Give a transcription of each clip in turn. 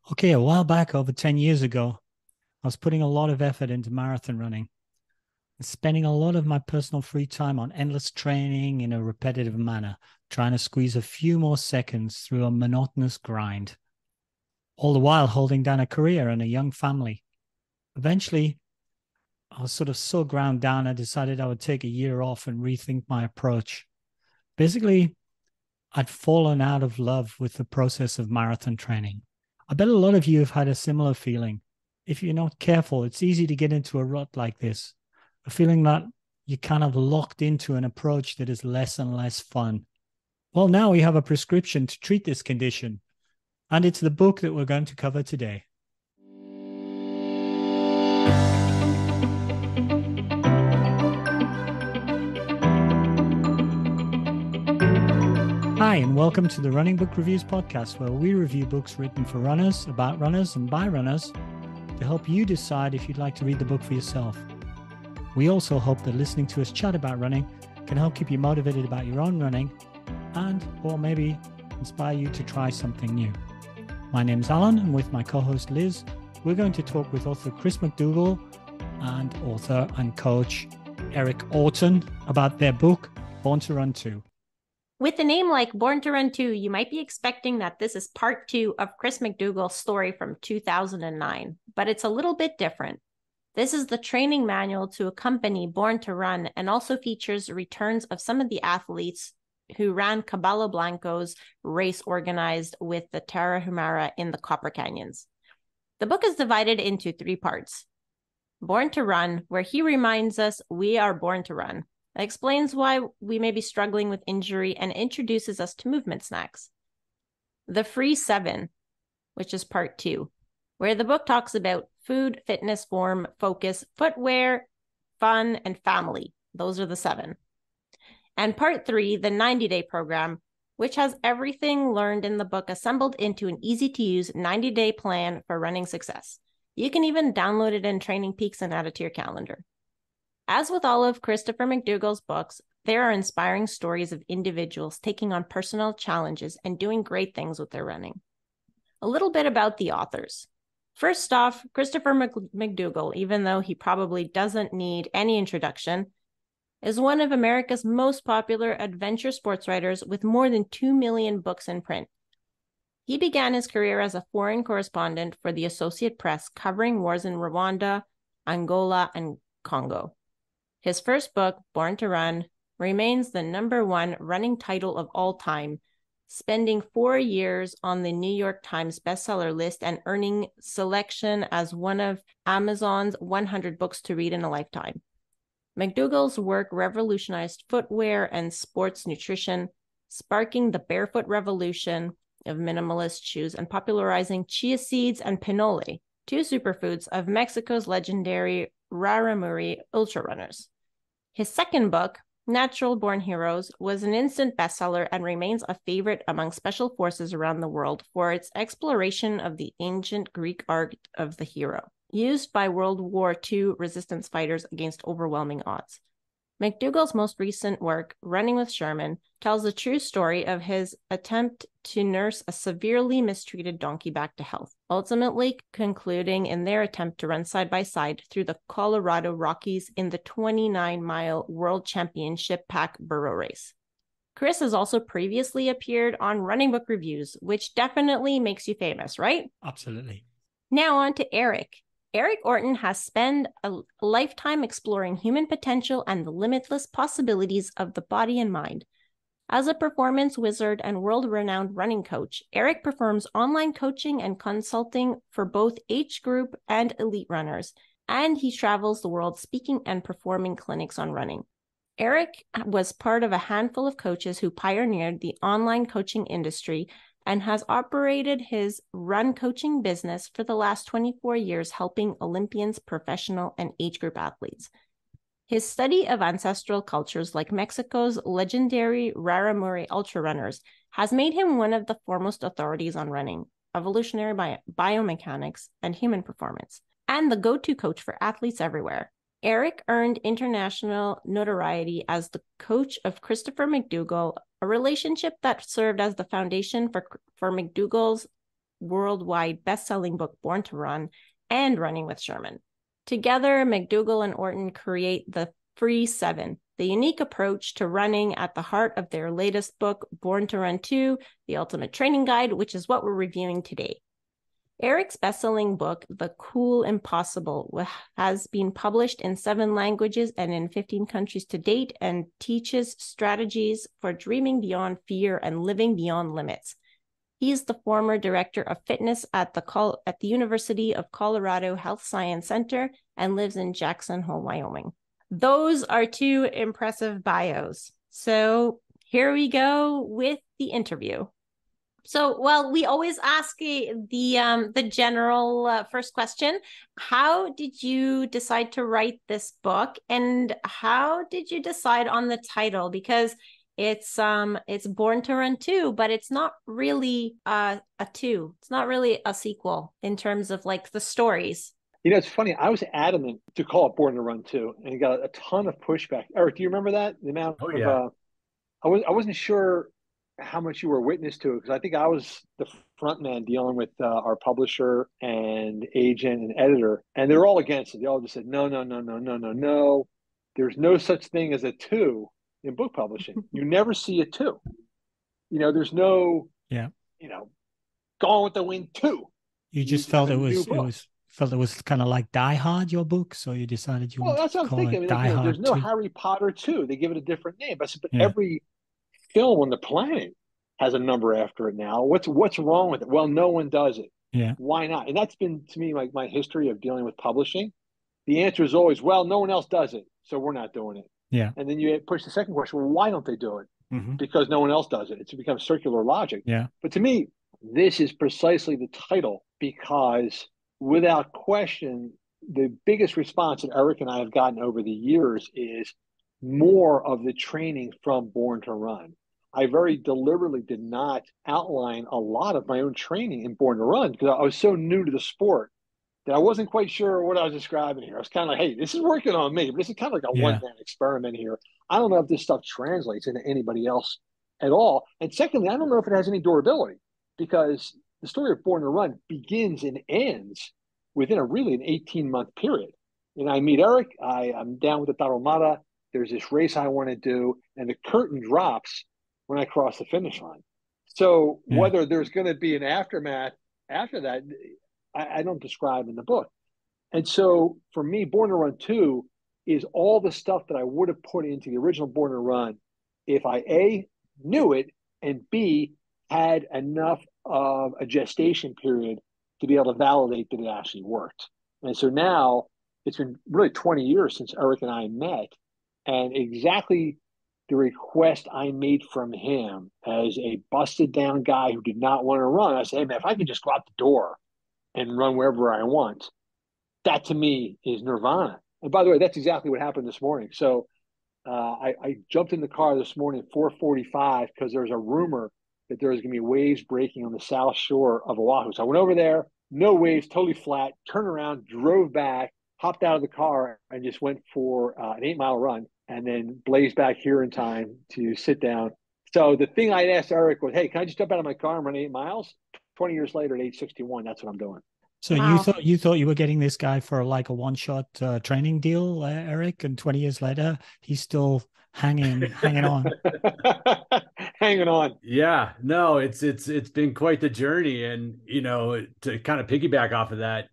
Okay, a while back, over 10 years ago, I was putting a lot of effort into marathon running and spending a lot of my personal free time on endless training in a repetitive manner, trying to squeeze a few more seconds through a monotonous grind, all the while holding down a career and a young family. Eventually, I was sort of so ground down, I decided I would take a year off and rethink my approach. Basically, I'd fallen out of love with the process of marathon training. I bet a lot of you have had a similar feeling. If you're not careful, it's easy to get into a rut like this, a feeling that you're kind of locked into an approach that is less and less fun. Well, now we have a prescription to treat this condition, and it's the book that we're going to cover today. Hi, and welcome to the Running Book Reviews podcast, where we review books written for runners, about runners, and by runners to help you decide if you'd like to read the book for yourself. We also hope that listening to us chat about running can help keep you motivated about your own running and, or maybe inspire you to try something new. My name's Alan, and with my co-host Liz, we're going to talk with author Chris McDougall and author and coach Eric Orton about their book, Born to Run 2. With a name like Born to Run 2, you might be expecting that this is part 2 of Chris McDougall's story from 2009, but it's a little bit different. This is the training manual to accompany Born to Run and also features returns of some of the athletes who ran Caballo Blanco's race organized with the Tarahumara in the Copper Canyons. The book is divided into 3 parts. Born to Run, where he reminds us we are born to run. That explains why we may be struggling with injury and introduces us to movement snacks. The Free 7, which is part 2, where the book talks about food, fitness, form, focus, footwear, fun, and family. Those are the 7. And part 3, the 90-day program, which has everything learned in the book assembled into an easy-to-use 90-day plan for running success. You can even download it in Training Peaks and add it to your calendar. As with all of Christopher McDougall's books, there are inspiring stories of individuals taking on personal challenges and doing great things with their running. A little bit about the authors. First off, Christopher McDougall, even though he probably doesn't need any introduction, is one of America's most popular adventure sports writers with more than 2 million books in print. He began his career as a foreign correspondent for the Associated Press, covering wars in Rwanda, Angola, and Congo. His first book, Born to Run, remains the #1 running title of all time, spending 4 years on the New York Times bestseller list and earning selection as one of Amazon's 100 books to read in a lifetime. McDougall's work revolutionized footwear and sports nutrition, sparking the barefoot revolution of minimalist shoes and popularizing chia seeds and pinole, 2 superfoods of Mexico's legendary Raramuri ultrarunners. His second book, Natural Born Heroes, was an instant bestseller and remains a favorite among special forces around the world for its exploration of the ancient Greek art of the hero, used by World War II resistance fighters against overwhelming odds. McDougall's most recent work, Running with Sherman, tells the true story of his attempt to nurse a severely mistreated donkey back to health, ultimately concluding in their attempt to run side by side through the Colorado Rockies in the 29-mile World Championship Pack Burro Race. Chris has also previously appeared on Running Book Reviews, which definitely makes you famous, right? Absolutely. Now on to Eric. Eric Orton has spent a lifetime exploring human potential and the limitless possibilities of the body and mind. As a performance wizard and world-renowned running coach, Eric performs online coaching and consulting for both age group and elite runners, and he travels the world speaking and performing clinics on running. Eric was part of a handful of coaches who pioneered the online coaching industry and has operated his run coaching business for the last 24 years, helping Olympians, professional, and age group athletes. His study of ancestral cultures like Mexico's legendary Raramuri ultrarunners has made him one of the foremost authorities on running, evolutionary biomechanics, and human performance, and the go-to coach for athletes everywhere. Eric earned international notoriety as the coach of Christopher McDougall, a relationship that served as the foundation for McDougall's worldwide best-selling book, Born to Run, and Running with Sherman. Together, McDougall and Orton create the Free 7, the unique approach to running at the heart of their latest book, Born to Run 2, The Ultimate Training Guide, which is what we're reviewing today. Eric's best-selling book, The Cool Impossible, has been published in 7 languages and in 15 countries to date, and teaches strategies for dreaming beyond fear and living beyond limits. He is the former director of fitness at the University of Colorado Health Science Center and lives in Jackson Hole, Wyoming. Those are 2 impressive bios. So here we go with the interview. So, well, we always ask the general first question. How did you decide to write this book, and how did you decide on the title? Because it's Born to Run 2, but it's not really a 2. It's not really a sequel in terms of like the stories. You know, it's funny. I was adamant to call it Born to Run 2, and got a ton of pushback. Eric, do you remember that? The amount of I wasn't sure how much you were witness to it, because I think I was the front man dealing with our publisher and agent and editor, and they're all against it. They all just said, no. There's no such thing as a 2 in book publishing. You never see a 2. You know, there's no, Gone with the Wind 2. You just felt it was kind of like Die Hard, your book, so you decided you wanted to call it Die Hard. There's no 2. Harry Potter 2. They give it a different name. But Yeah. every film on the planet has a number after it now. What's wrong with it? Well, no one does it. Yeah. Why not? And that's been, to me, like my history of dealing with publishing. The answer is always, well, no one else does it, so we're not doing it. Yeah. And then you push the second question, well, why don't they do it? Mm-hmm. Because no one else does it. It's become circular logic. Yeah. But to me, this is precisely the title, because without question, the biggest response that Eric and I have gotten over the years is more of the training from Born to Run. I very deliberately did not outline a lot of my own training in Born to Run, because I was so new to the sport that I wasn't quite sure what I was describing here. I was kind of like, hey, this is working on me, but this is kind of like a one-man experiment here. I don't know if this stuff translates into anybody else at all. And secondly, I don't know if it has any durability, because the story of Born to Run begins and ends within an 18-month period. And I meet Eric, I'm down with the Tarahumara, there's this race I want to do, and the curtain drops when I cross the finish line. So whether there's going to be an aftermath after that, I don't describe in the book. And so for me, Born to Run 2 is all the stuff that I would have put into the original Born to Run if I, A, knew it, and B, had enough of a gestation period to be able to validate that it actually worked. And so now it's been really 20 years since Eric and I met, and exactly the request I made from him as a busted down guy who did not want to run, I said, hey man, if I could just go out the door and run wherever I want, that to me is nirvana. And by the way, that's exactly what happened this morning. So I jumped in the car this morning at 4:45 because there's a rumor that there was going to be waves breaking on the south shore of Oahu. So I went over there, no waves, totally flat, turned around, drove back, hopped out of the car, and just went for an 8-mile run, and then blazed back here in time to sit down. So the thing I asked Eric was, hey, can I just jump out of my car and run 8 miles? 20 years later at age 61, that's what I'm doing. So you thought you were getting this guy for like a one-shot training deal, Eric, and 20 years later, he's still hanging on. Hanging on. Yeah, no, it's been quite the journey. And, to kind of piggyback off of that,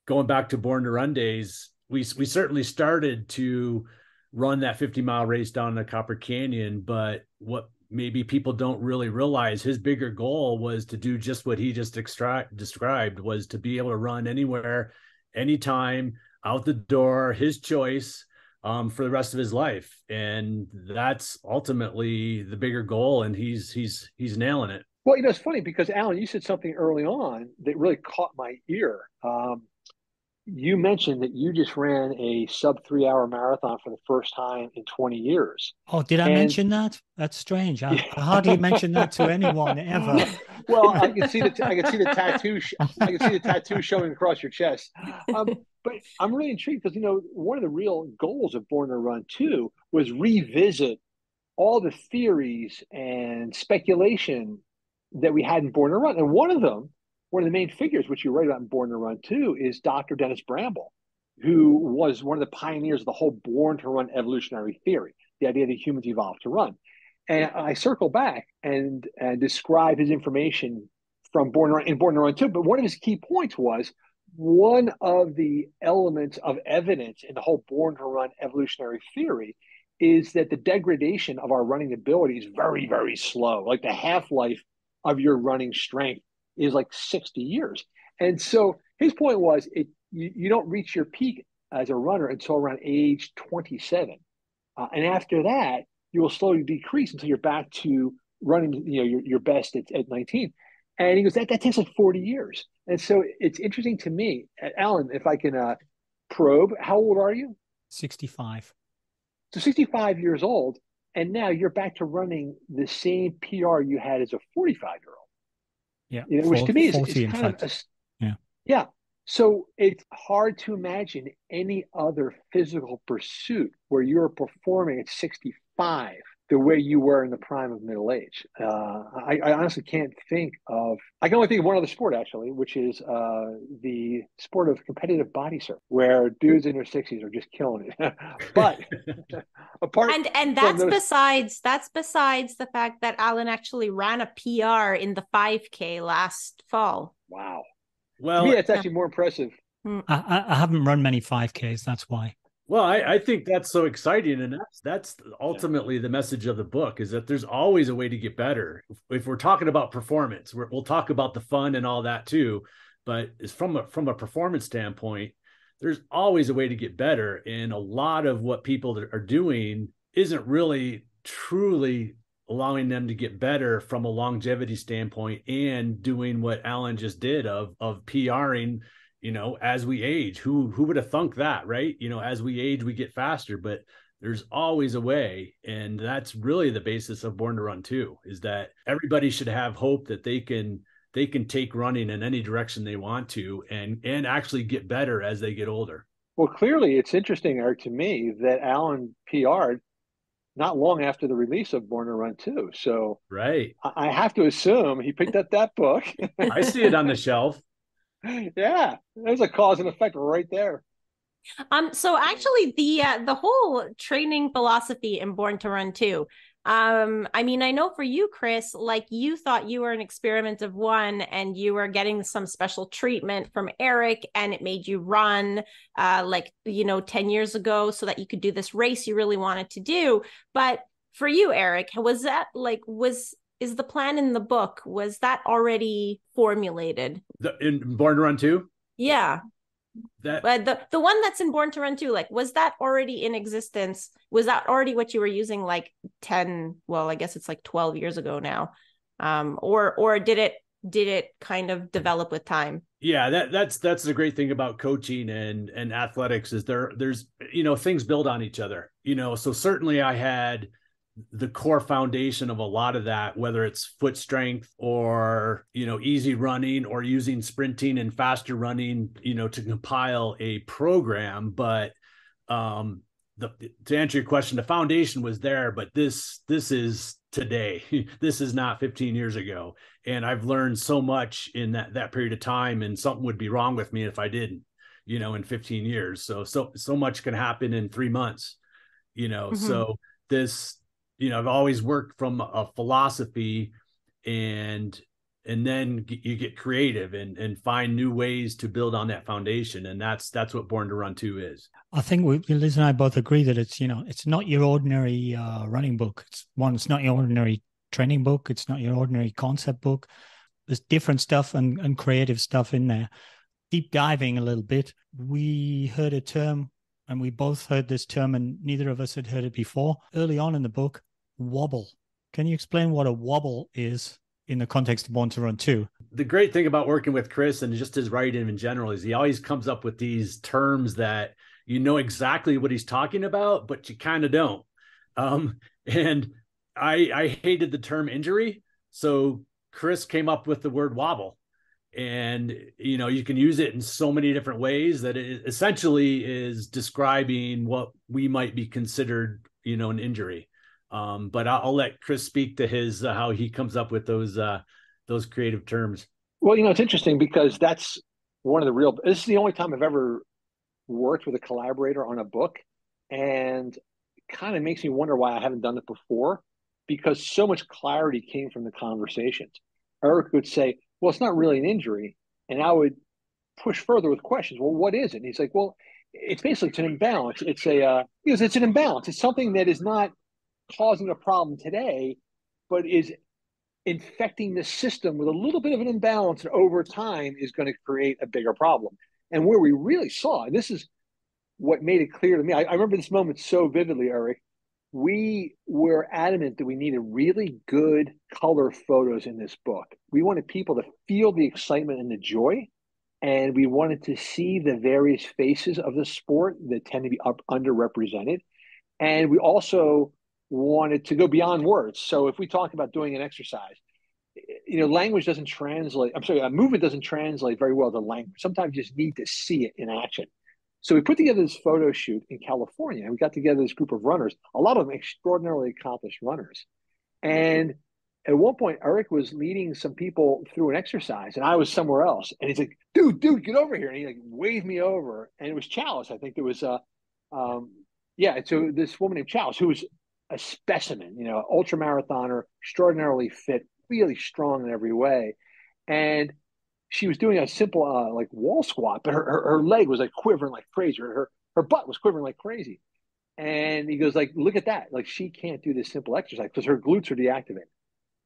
going back to Born to Run days, we certainly started to run that 50-mile race down the Copper Canyon. But what maybe people don't really realize, his bigger goal was to do just what he just described, was to be able to run anywhere, anytime, out the door, his choice, for the rest of his life. And that's ultimately the bigger goal. And he's nailing it. Well, it's funny because Alan, you said something early on that really caught my ear. You mentioned that you just ran a sub 3-hour marathon for the first time in 20 years. Oh, did I mention that? That's strange. I hardly mention that to anyone ever. Well, I can see the tattoo. I can see the tattoo showing across your chest. But I'm really intrigued because, one of the real goals of Born to Run 2 was revisit all the theories and speculation that we had in Born to Run. And one of them one of the main figures, which you write about in Born to Run too, is Dr. Dennis Bramble, who was one of the pioneers of the whole Born to Run evolutionary theory, the idea that humans evolved to run. And I circle back and describe his information from Born to Run too. But one of his key points was one of the elements of evidence in the whole Born to Run evolutionary theory is that the degradation of our running ability is very, very slow. Like the half-life of your running strength is like 60 years. And so his point was you don't reach your peak as a runner until around age 27. And after that, you will slowly decrease until you're back to running your best at 19. And he goes, that takes like 40 years. And so it's interesting to me, Alan, if I can probe, how old are you? 65. So 65 years old, and now you're back to running the same PR you had as a 45-year-old. Yeah, which to me is 40 kind in fact. Yeah. So it's hard to imagine any other physical pursuit where you're performing at 65 the way you were in the prime of middle age. I honestly can't think of, I can only think of one other sport actually, which is the sport of competitive body surf, where dudes in their 60s are just killing it. But apart and that's besides the fact that Alan actually ran a PR in the 5K last fall. Wow. Well, to me, that's actually more impressive. I haven't run many 5Ks. That's why. Well, I think that's so exciting. And that's ultimately the message of the book, is that there's always a way to get better. If we're talking about performance, we'll talk about the fun and all that too. But from a performance standpoint, there's always a way to get better. And a lot of what people are doing isn't really truly allowing them to get better from a longevity standpoint, and doing what Alan just did of PRing, as we age. Who would have thunk that, right? As we age, we get faster, but there's always a way. And that's really the basis of Born to Run too, is that everybody should have hope that they can take running in any direction they want to, and actually get better as they get older. Well, clearly it's interesting, Eric, to me that Alan PR'd not long after the release of Born to Run 2. So right, I have to assume he picked up that book. I see it on the shelf. Yeah, there's a cause and effect right there. So actually the whole training philosophy in Born to Run 2, I mean, I know for you, Chris, like you thought you were an experiment of one, and you were getting some special treatment from Eric, and it made you run 10 years ago so that you could do this race you really wanted to do. But for you, Eric, was that is the plan in the book, was that already formulated? In Born to Run 2? Yeah. That the one that's in Born to Run 2, was that already in existence? Was that already what you were using 12 years ago now? Or did it kind of develop with time? Yeah, that's the great thing about coaching and athletics, is there's things build on each other. So certainly I had the core foundation of a lot of that, whether it's foot strength or, easy running, or using sprinting and faster running, to compile a program. But to answer your question, the foundation was there, but this is today. This is not 15 years ago. And I've learned so much in that period of time, and something would be wrong with me if I didn't, in 15 years. So much can happen in 3 months, Mm-hmm. So this, I've always worked from a philosophy, and then you get creative and find new ways to build on that foundation. And that's what Born to Run 2 is. I think Liz and I both agree that it's not your ordinary running book. It's not your ordinary training book. It's not your ordinary concept book. There's different stuff and creative stuff in there. Deep diving a little bit, we heard a term, and we both heard this term, and neither of us had heard it before. Early on in the book, wobble. Can you explain what a wobble is in the context of Born to Run 2? The great thing about working with Chris, and just his writing in general, is he always comes up with these terms that exactly what he's talking about, but you kind of don't. And I hated the term injury. So Chris came up with the word wobble. And, you can use it in so many different ways that it essentially is describing what we might be considered, an injury. But I'll let Chris speak to his how he comes up with those creative terms. Well, it's interesting because that's this is the only time I've ever worked with a collaborator on a book. And kind of makes me wonder why I haven't done it before, because so much clarity came from the conversations. Eric would say, well, it's not really an injury. And I would push further with questions. Well, what is it? And he's like, well, it's an imbalance. It's an imbalance. It's something that is not causing a problem today, but is infecting the system with a little bit of an imbalance, and over time is going to create a bigger problem. And where we really saw, and this is what made it clear to me, I remember this moment so vividly, Eric. We were adamant that we needed really good color photos in this book. We wanted people to feel the excitement and the joy, and we wanted to see the various faces of the sport that tend to be underrepresented. And we also wanted to go beyond words. So if we talk about doing an exercise, language doesn't translate. I'm sorry, a movement doesn't translate very well to language. Sometimes you just need to see it in action. So we put together this photo shoot in California, and we got together this group of runners, a lot of them extraordinarily accomplished runners. And at one point, Eric was leading some people through an exercise, and I was somewhere else. And he's like, dude, get over here. And he waved me over. And it was Chalice. I think there was so this woman named Chalice, who was a specimen, ultra marathoner, extraordinarily fit, really strong in every way. And she was doing a simple wall squat, but her leg was quivering like crazy. Her butt was quivering like crazy. And he goes look at that. She can't do this simple exercise because her glutes are deactivated.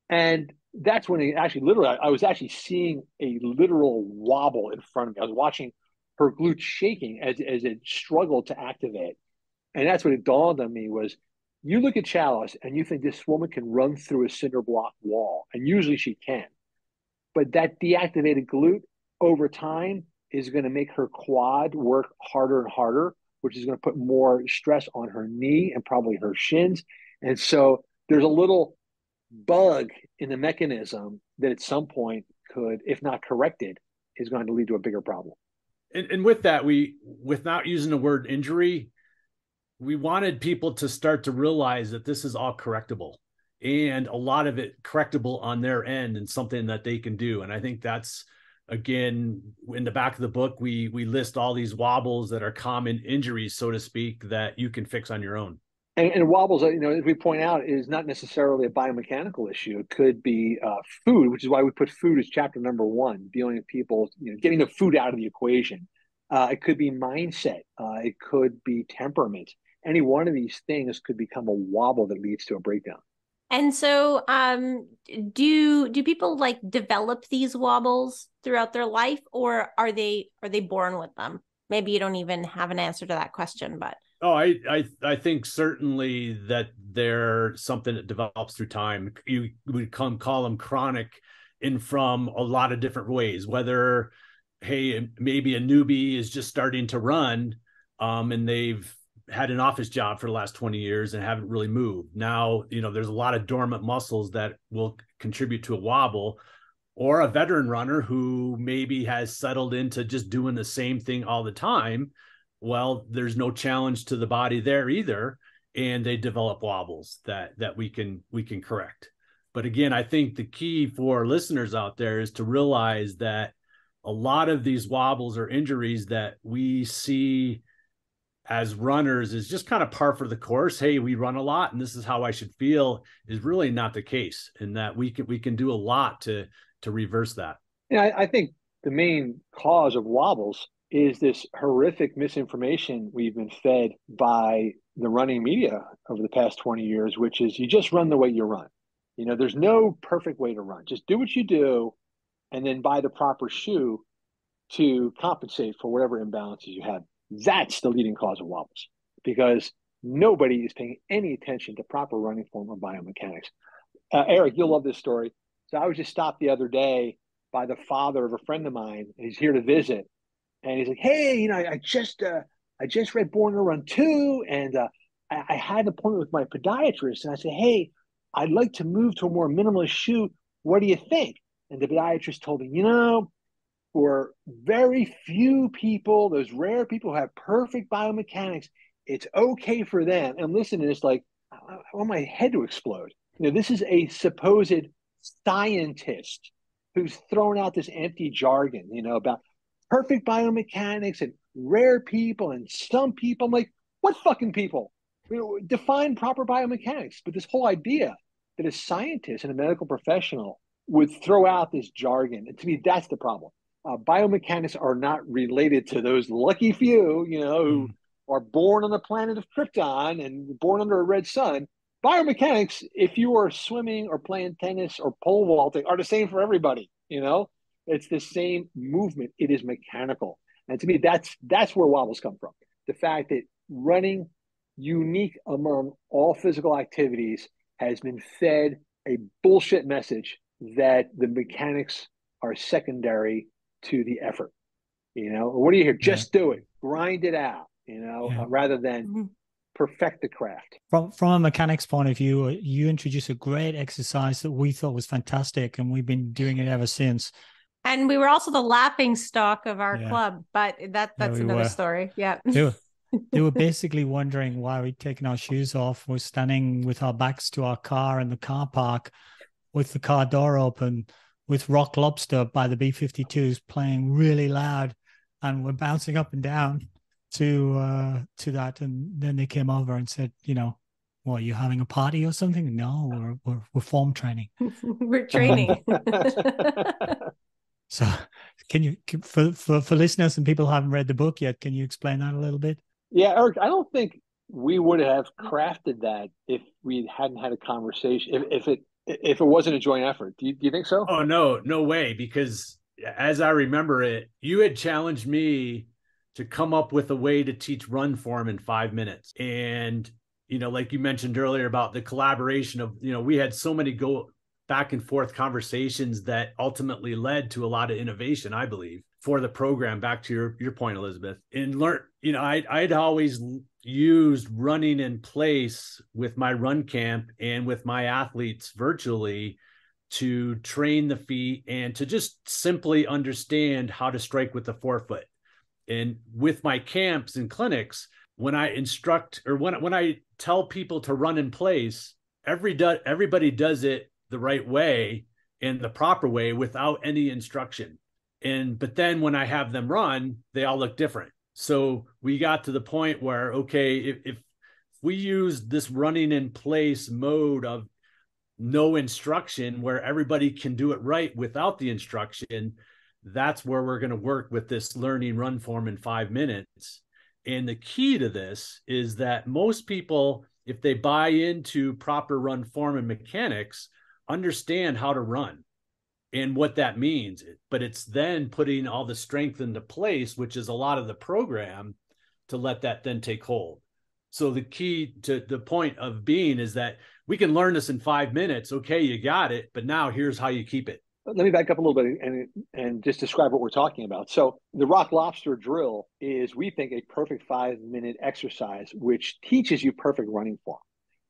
And that's when I was actually seeing a literal wobble in front of me. I was watching her glutes shaking as it struggled to activate. And that's when it dawned on me was, you look at Chalice and you think this woman can run through a cinder block wall. And usually she can. But that deactivated glute over time is going to make her quad work harder and harder, which is going to put more stress on her knee and probably her shins. And so there's a little bug in the mechanism that at some point could, if not corrected, is going to lead to a bigger problem. And with that, without using the word injury, we wanted people to start to realize that this is all correctable, and a lot of it correctable on their end and something that they can do. And I think that's, again, in the back of the book, we list all these wobbles that are common injuries, so to speak, that you can fix on your own. And wobbles, as we point out, is not necessarily a biomechanical issue. It could be food, which is why we put food as chapter number 1, dealing with people, getting the food out of the equation. It could be mindset. It could be temperament. Any one of these things could become a wobble that leads to a breakdown. And so do people develop these wobbles throughout their life, or are they born with them? Maybe you don't even have an answer to that question, but I think certainly that they're something that develops through time. You would call them chronic in from a lot of different ways, whether, hey, maybe a newbie is just starting to run and they've had an office job for the last 20 years and haven't really moved. Now, there's a lot of dormant muscles that will contribute to a wobble, or a veteran runner who maybe has settled into just doing the same thing all the time. Well, there's no challenge to the body there either, and they develop wobbles that we can correct. But again, I think the key for listeners out there is to realize that a lot of these wobbles or injuries that we see as runners is just kind of par for the course. Hey, we run a lot and this is how I should feel, is really not the case, and that we can do a lot to reverse that. Yeah, I think the main cause of wobbles is this horrific misinformation we've been fed by the running media over the past 20 years, which is you just run the way you run. There's no perfect way to run. Just do what you do and then buy the proper shoe to compensate for whatever imbalances you have. That's the leading cause of wobbles, because nobody is paying any attention to proper running form or biomechanics. Eric, you'll love this story. So I was just stopped the other day by the father of a friend of mine, and he's here to visit. And he's like, hey, I just read Born to Run 2, and I had an appointment with my podiatrist. And I said, hey, I'd like to move to a more minimalist shoe. What do you think? And the podiatrist told me, for very few people, those rare people who have perfect biomechanics, it's okay for them. And listen, it's like, I want my head to explode. This is a supposed scientist who's throwing out this empty jargon, about perfect biomechanics and rare people and some people. I'm like, what fucking people? Define proper biomechanics. But this whole idea that a scientist and a medical professional would throw out this jargon, and to me, that's the problem. Biomechanics are not related to those lucky few, who are born on the planet of Krypton and born under a red sun. Biomechanics, if you are swimming or playing tennis or pole vaulting, are the same for everybody. It's the same movement. It is mechanical. And to me, that's where wobbles come from. The fact that running, unique among all physical activities, has been fed a bullshit message that the mechanics are secondary to the effort. What do you hear? Just do it, grind it out, rather than perfect the craft. From a mechanics point of view, you introduced a great exercise that we thought was fantastic, and we've been doing it ever since. And we were also the laughing stock of our club, but that's another story. Yeah. They were basically wondering why we'd taken our shoes off. We're standing with our backs to our car in the car park with the car door open, with Rock Lobster by the B-52s playing really loud, and we're bouncing up and down to that. And then they came over and said, what, are you having a party or something? No, we're form training. We're training. So can you, for listeners and people who haven't read the book yet, can you explain that a little bit? Yeah, Eric, I don't think we would have crafted that if we hadn't had a conversation, if it wasn't a joint effort. Do you think so? Oh, no way. Because as I remember it, you had challenged me to come up with a way to teach run form in 5 minutes. And, like you mentioned earlier about the collaboration of, we had so many go back and forth conversations that ultimately led to a lot of innovation, I believe, for the program. Back to your point, Elizabeth, and I'd always used running in place with my run camp and with my athletes virtually to train the feet and to just simply understand how to strike with the forefoot. And with my camps and clinics, when I instruct or when I tell people to run in place, everybody does it the right way and the proper way without any instruction. But then when I have them run, they all look different. So we got to the point where, okay, if we use this running in place mode of no instruction where everybody can do it right without the instruction, that's where we're going to work with this learning run form in 5 minutes. And the key to this is that most people, if they buy into proper run form and mechanics, understand how to run and what that means. But it's then putting all the strength into place, which is a lot of the program, to let that then take hold. So the key to the point of being is that we can learn this in 5 minutes. Okay, you got it, but now here's how you keep it. Let me back up a little bit and just describe what we're talking about. So the Rock Lobster drill is, we think, a perfect 5-minute exercise, which teaches you perfect running form.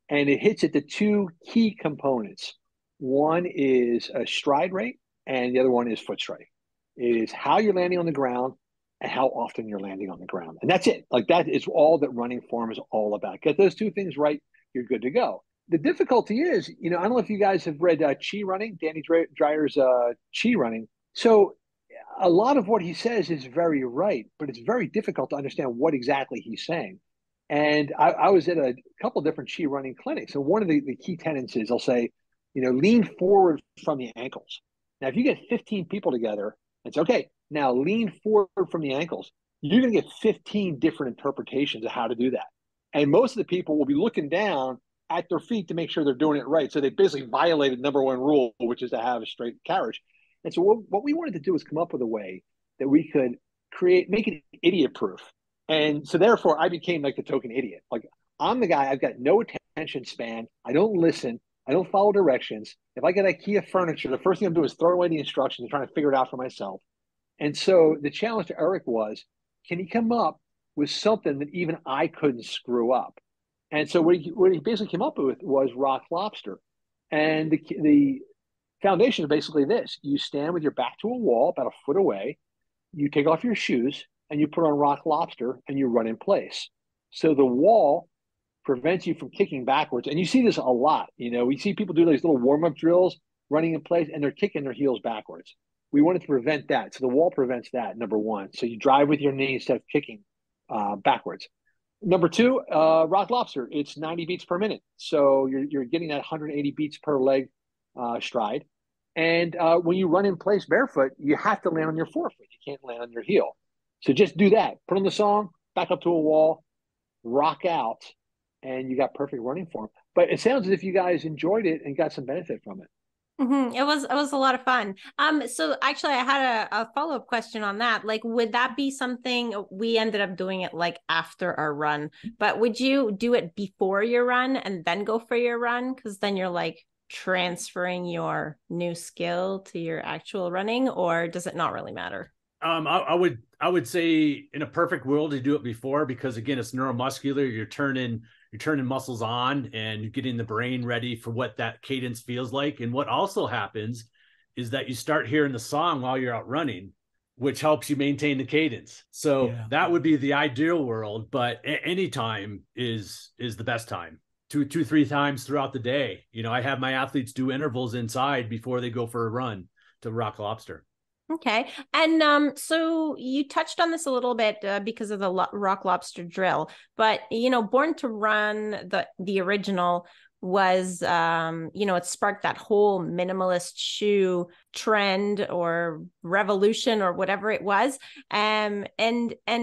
And it hits at the two key components. One is a stride rate, and the other one is foot strike. It is how you're landing on the ground and how often you're landing on the ground. And that's it. Like, that is all that running form is all about. Get those two things right, you're good to go. The difficulty is, I don't know if you guys have read Chi Running, Danny Dreyer's Chi Running. So a lot of what he says is very right, but it's very difficult to understand what exactly he's saying. And I was at a couple of different Chi Running clinics. And one of the key tenets is, I'll say, lean forward from the ankles. Now, if you get 15 people together, it's okay. Now lean forward from the ankles. You're going to get 15 different interpretations of how to do that. And most of the people will be looking down at their feet to make sure they're doing it right. So they basically violated number one rule, which is to have a straight carriage. And so what we wanted to do is come up with a way that we could make it idiot proof. And so therefore I became like the token idiot. Like, I'm the guy, I've got no attention span. I don't listen. I don't follow directions. If I get IKEA furniture, the first thing I'm doing is throw away the instructions and trying to figure it out for myself. And so the challenge to Eric was, can he come up with something that even I couldn't screw up? And so what he basically came up with was Rock Lobster. And the foundation is basically this. You stand with your back to a wall about a foot away. You take off your shoes and you put on Rock Lobster and you run in place. So the wall prevents you from kicking backwards. And you see this a lot. We see people do these little warm-up drills running in place, and they're kicking their heels backwards. We wanted to prevent that. So the wall prevents that, number one. So you drive with your knee instead of kicking backwards. Number two, rock lobster. It's 90 beats per minute. So you're getting that 180 beats per leg stride. And when you run in place barefoot, you have to land on your forefoot. You can't land on your heel. So just do that. Put on the song, back up to a wall, rock out, and you got perfect running form. But it sounds as if you guys enjoyed it and got some benefit from it. Mm-hmm. It was a lot of fun. So actually I had a follow-up question on that. Like, would that be something, we ended up doing it like after our run, but would you do it before your run and then go for your run? Because then you're like transferring your new skill to your actual running, or does it not really matter? I would say in a perfect world to do it before, because again, it's neuromuscular. You're turning muscles on and you're getting the brain ready for what that cadence feels like. And what also happens is that you start hearing the song while you're out running, which helps you maintain the cadence. So that would be the ideal world, but any time is the best time. 2-3 times throughout the day. You know, I have my athletes do intervals inside before they go for a run to rock lobster. Okay. And so you touched on this a little bit because of the rock lobster drill, but, you know, Born to Run, the original was, it sparked that whole minimalist shoe trend or revolution or whatever it was. And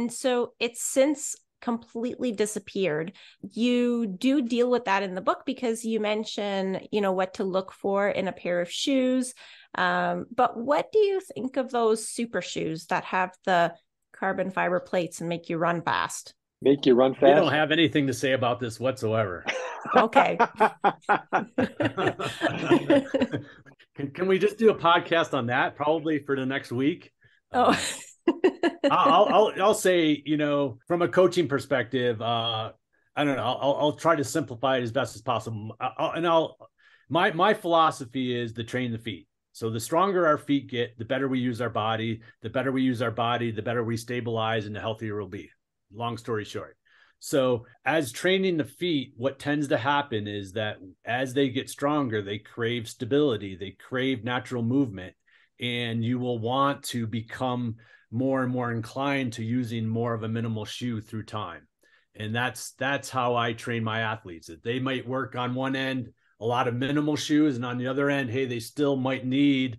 so it's since completely disappeared. You do deal with that in the book because you mention, what to look for in a pair of shoes. But what do you think of those super shoes that have the carbon fiber plates and make you run fast? Make you run fast? I don't have anything to say about this whatsoever. Okay. Can we just do a podcast on that probably for the next week? Oh. I'll say, from a coaching perspective, I don't know. I'll try to simplify it as best as possible. My philosophy is to train the feet. So the stronger our feet get, the better we use our body. The better we use our body, the better we stabilize, and the healthier we'll be. Long story short. So as training the feet, what tends to happen is that as they get stronger, they crave stability, they crave natural movement, and you will want to become more and more inclined to using more of a minimal shoe through time. And that's how I train my athletes. That they might work on one end a lot of minimal shoes, and on the other end, hey, they still might need,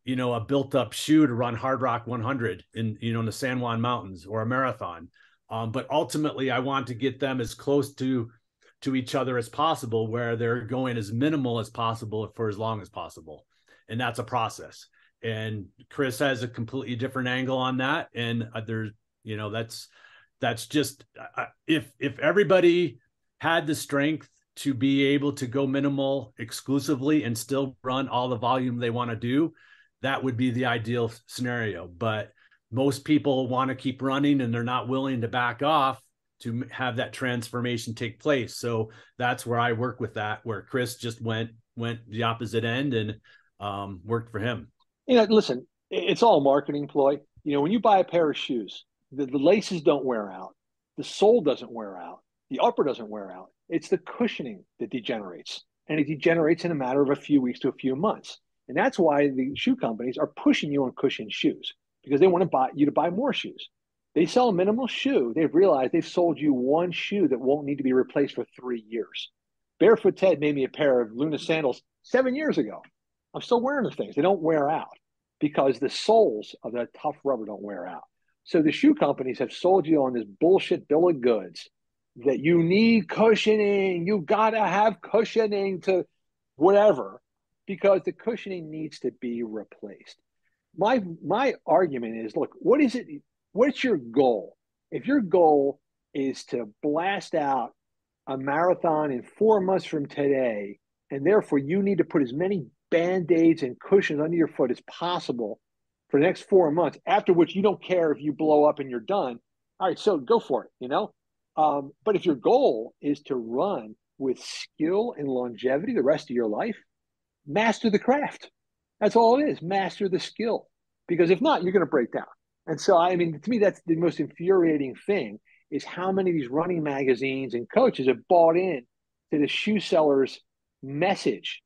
a built-up shoe to run Hard Rock 100 in the San Juan Mountains or a marathon. But ultimately, I want to get them as close to each other as possible, where they're going as minimal as possible for as long as possible, and that's a process. And Chris has a completely different angle on that, and there's, that's just if everybody had the strength to be able to go minimal exclusively and still run all the volume they want to do, that would be the ideal scenario. But most people want to keep running and they're not willing to back off to have that transformation take place. So that's where I work with that, where Chris just went the opposite end and worked for him. Listen, it's all a marketing ploy. When you buy a pair of shoes, the laces don't wear out. The sole doesn't wear out. The upper doesn't wear out. It's the cushioning that degenerates, and it degenerates in a matter of a few weeks to a few months. And that's why the shoe companies are pushing you on cushioned shoes, because they want you to buy more shoes. They sell a minimal shoe. They've realized they've sold you one shoe that won't need to be replaced for 3 years. Barefoot Ted made me a pair of Luna sandals 7 years ago. I'm still wearing the things. They don't wear out because the soles of that tough rubber don't wear out. So the shoe companies have sold you on this bullshit bill of goods that you need cushioning. You got to have cushioning to whatever, because the cushioning needs to be replaced. My argument is, look, what is it? What's your goal? If your goal is to blast out a marathon in 4 months from today, and therefore you need to put as many Band-Aids and cushions under your foot as possible for the next 4 months, after which you don't care if you blow up and you're done. All right, so go for it, But if your goal is to run with skill and longevity the rest of your life, master the craft. That's all it is. Master the skill. Because if not, you're going to break down. And so, to me, that's the most infuriating thing, is how many of these running magazines and coaches have bought in to the shoe sellers' message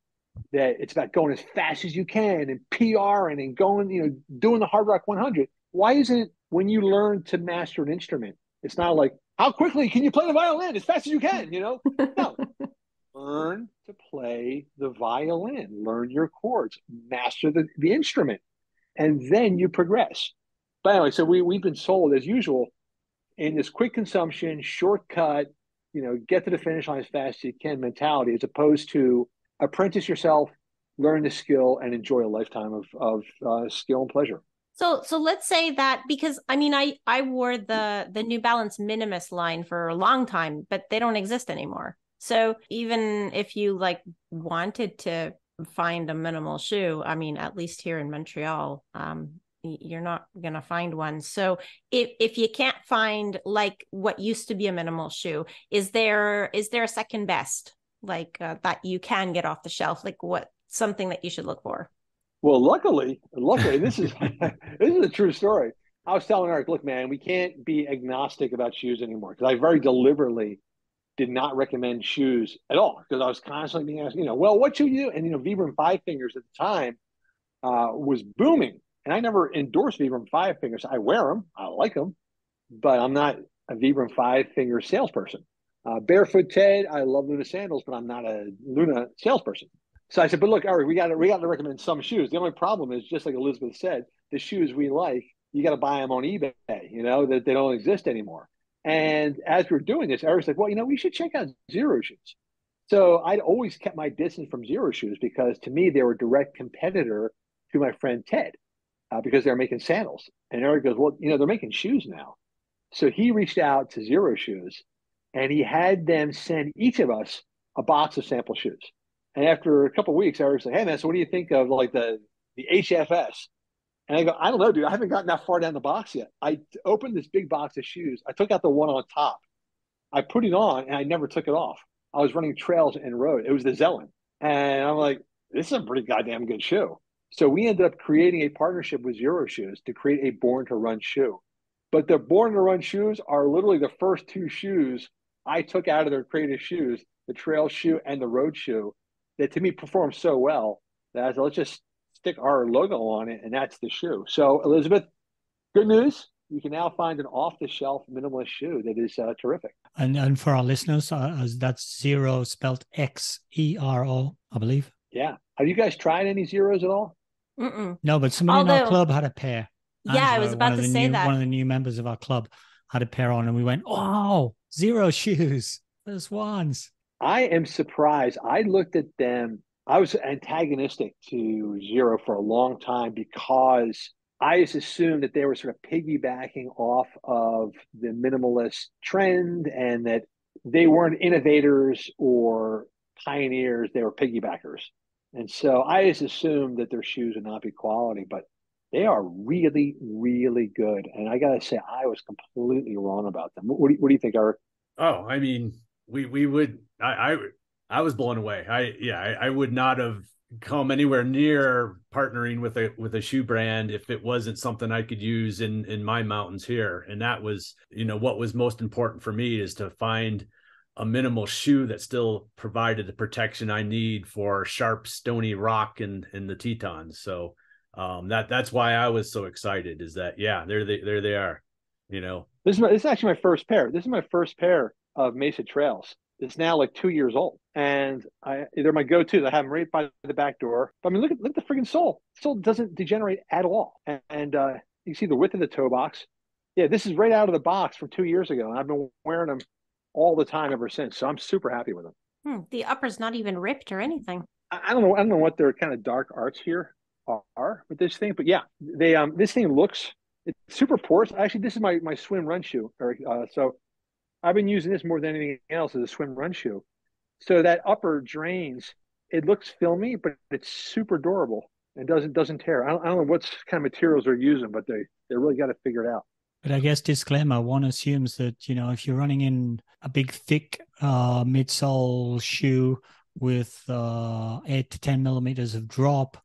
that it's about going as fast as you can and PRing and going, doing the Hard Rock 100. Why isn't it when you learn to master an instrument? It's not like, how quickly can you play the violin as fast as you can? No, learn to play the violin, learn your chords, master the instrument, and then you progress. But anyway, so we've been sold as usual in this quick consumption, shortcut, get to the finish line as fast as you can mentality, as opposed to apprentice yourself, learn the skill, and enjoy a lifetime of skill and pleasure. So let's say that, because I mean, I wore the New Balance Minimus line for a long time, but they don't exist anymore. So even if you like wanted to find a minimal shoe, I mean, at least here in Montreal, you're not going to find one. So if you can't find like what used to be a minimal shoe, is there a second best, like that you can get off the shelf? Like what, something that you should look for? Well, luckily, this is this is a true story. I was telling Eric, look, man, we can't be agnostic about shoes anymore, because I very deliberately did not recommend shoes at all, because I was constantly being asked, well, what should you do? And Vibram Five Fingers at the time was booming, and I never endorsed Vibram Five Fingers. I wear them, I like them, but I'm not a Vibram Five Finger salesperson. Barefoot Ted, I love Luna sandals, but I'm not a Luna salesperson. So I said, but look, Ari, we got to recommend some shoes. The only problem is, just like Elizabeth said, the shoes we like, you got to buy them on eBay, that they don't exist anymore. And as we're doing this, Eric said, well, we should check out Zero shoes. So I'd always kept my distance from Zero shoes, because to me, they were a direct competitor to my friend Ted, because they're making sandals. And Eric goes, well, they're making shoes now. So he reached out to Zero shoes, and he had them send each of us a box of sample shoes. And after a couple of weeks, Eric said, hey, man, so what do you think of like the HFS? And I go, I don't know, dude. I haven't gotten that far down the box yet. I opened this big box of shoes. I took out the one on top. I put it on, and I never took it off. I was running trails and road. It was the Zelen. And I'm like, this is a pretty goddamn good shoe. So we ended up creating a partnership with Zero Shoes to create a Born to Run shoe. But the Born to Run shoes are literally the first two shoes I took out of their creative shoes, the trail shoe and the road shoe, that to me performed so well that I said, let's just stick our logo on it, and that's the shoe. So, Elizabeth, good news. You can now find an off-the-shelf minimalist shoe that is terrific. And for our listeners, that's Zero spelled Xero, I believe. Yeah. Have you guys tried any Zeros at all? Mm-mm. No, but somebody in our club had a pair. Yeah, Angela, I was about to say that. One of the new members of our club had a pair on, and we went, oh, Zero shoes. There's ones. I am surprised. I looked at them. I was antagonistic to Zero for a long time, because I just assumed that they were sort of piggybacking off of the minimalist trend, and that they weren't innovators or pioneers. They were piggybackers. And so I just assumed that their shoes would not be quality, but they are really, really good. And I got to say, I was completely wrong about them. What do you think, Eric? Oh, I mean, we would, I was blown away. I would not have come anywhere near partnering with a shoe brand if it wasn't something I could use in my mountains here. And that was, what was most important for me, is to find a minimal shoe that still provided the protection I need for sharp, stony rock and the Tetons. So that's why I was so excited, is that, yeah, there they are, This is actually my first pair. This is my first pair of Mesa Trails. It's now like 2 years old, and they're my go-to. I have them right by the back door. But I mean, look at the freaking sole. The sole doesn't degenerate at all, and you can see the width of the toe box. Yeah, this is right out of the box from 2 years ago, and I've been wearing them all the time ever since. So I'm super happy with them. The upper's not even ripped or anything. I don't know what their kind of dark arts here are with this thing, but yeah, they this thing it's super porous. Actually, this is my swim run shoe, Eric. So I've been using this more than anything else as a swim run shoe. So that upper drains. It looks filmy, but it's super durable and doesn't tear. I don't know what kind of materials they're using, but they really got to figure it out. But I guess disclaimer, one assumes that, if you're running in a big, thick midsole shoe with 8 to 10 millimeters of drop,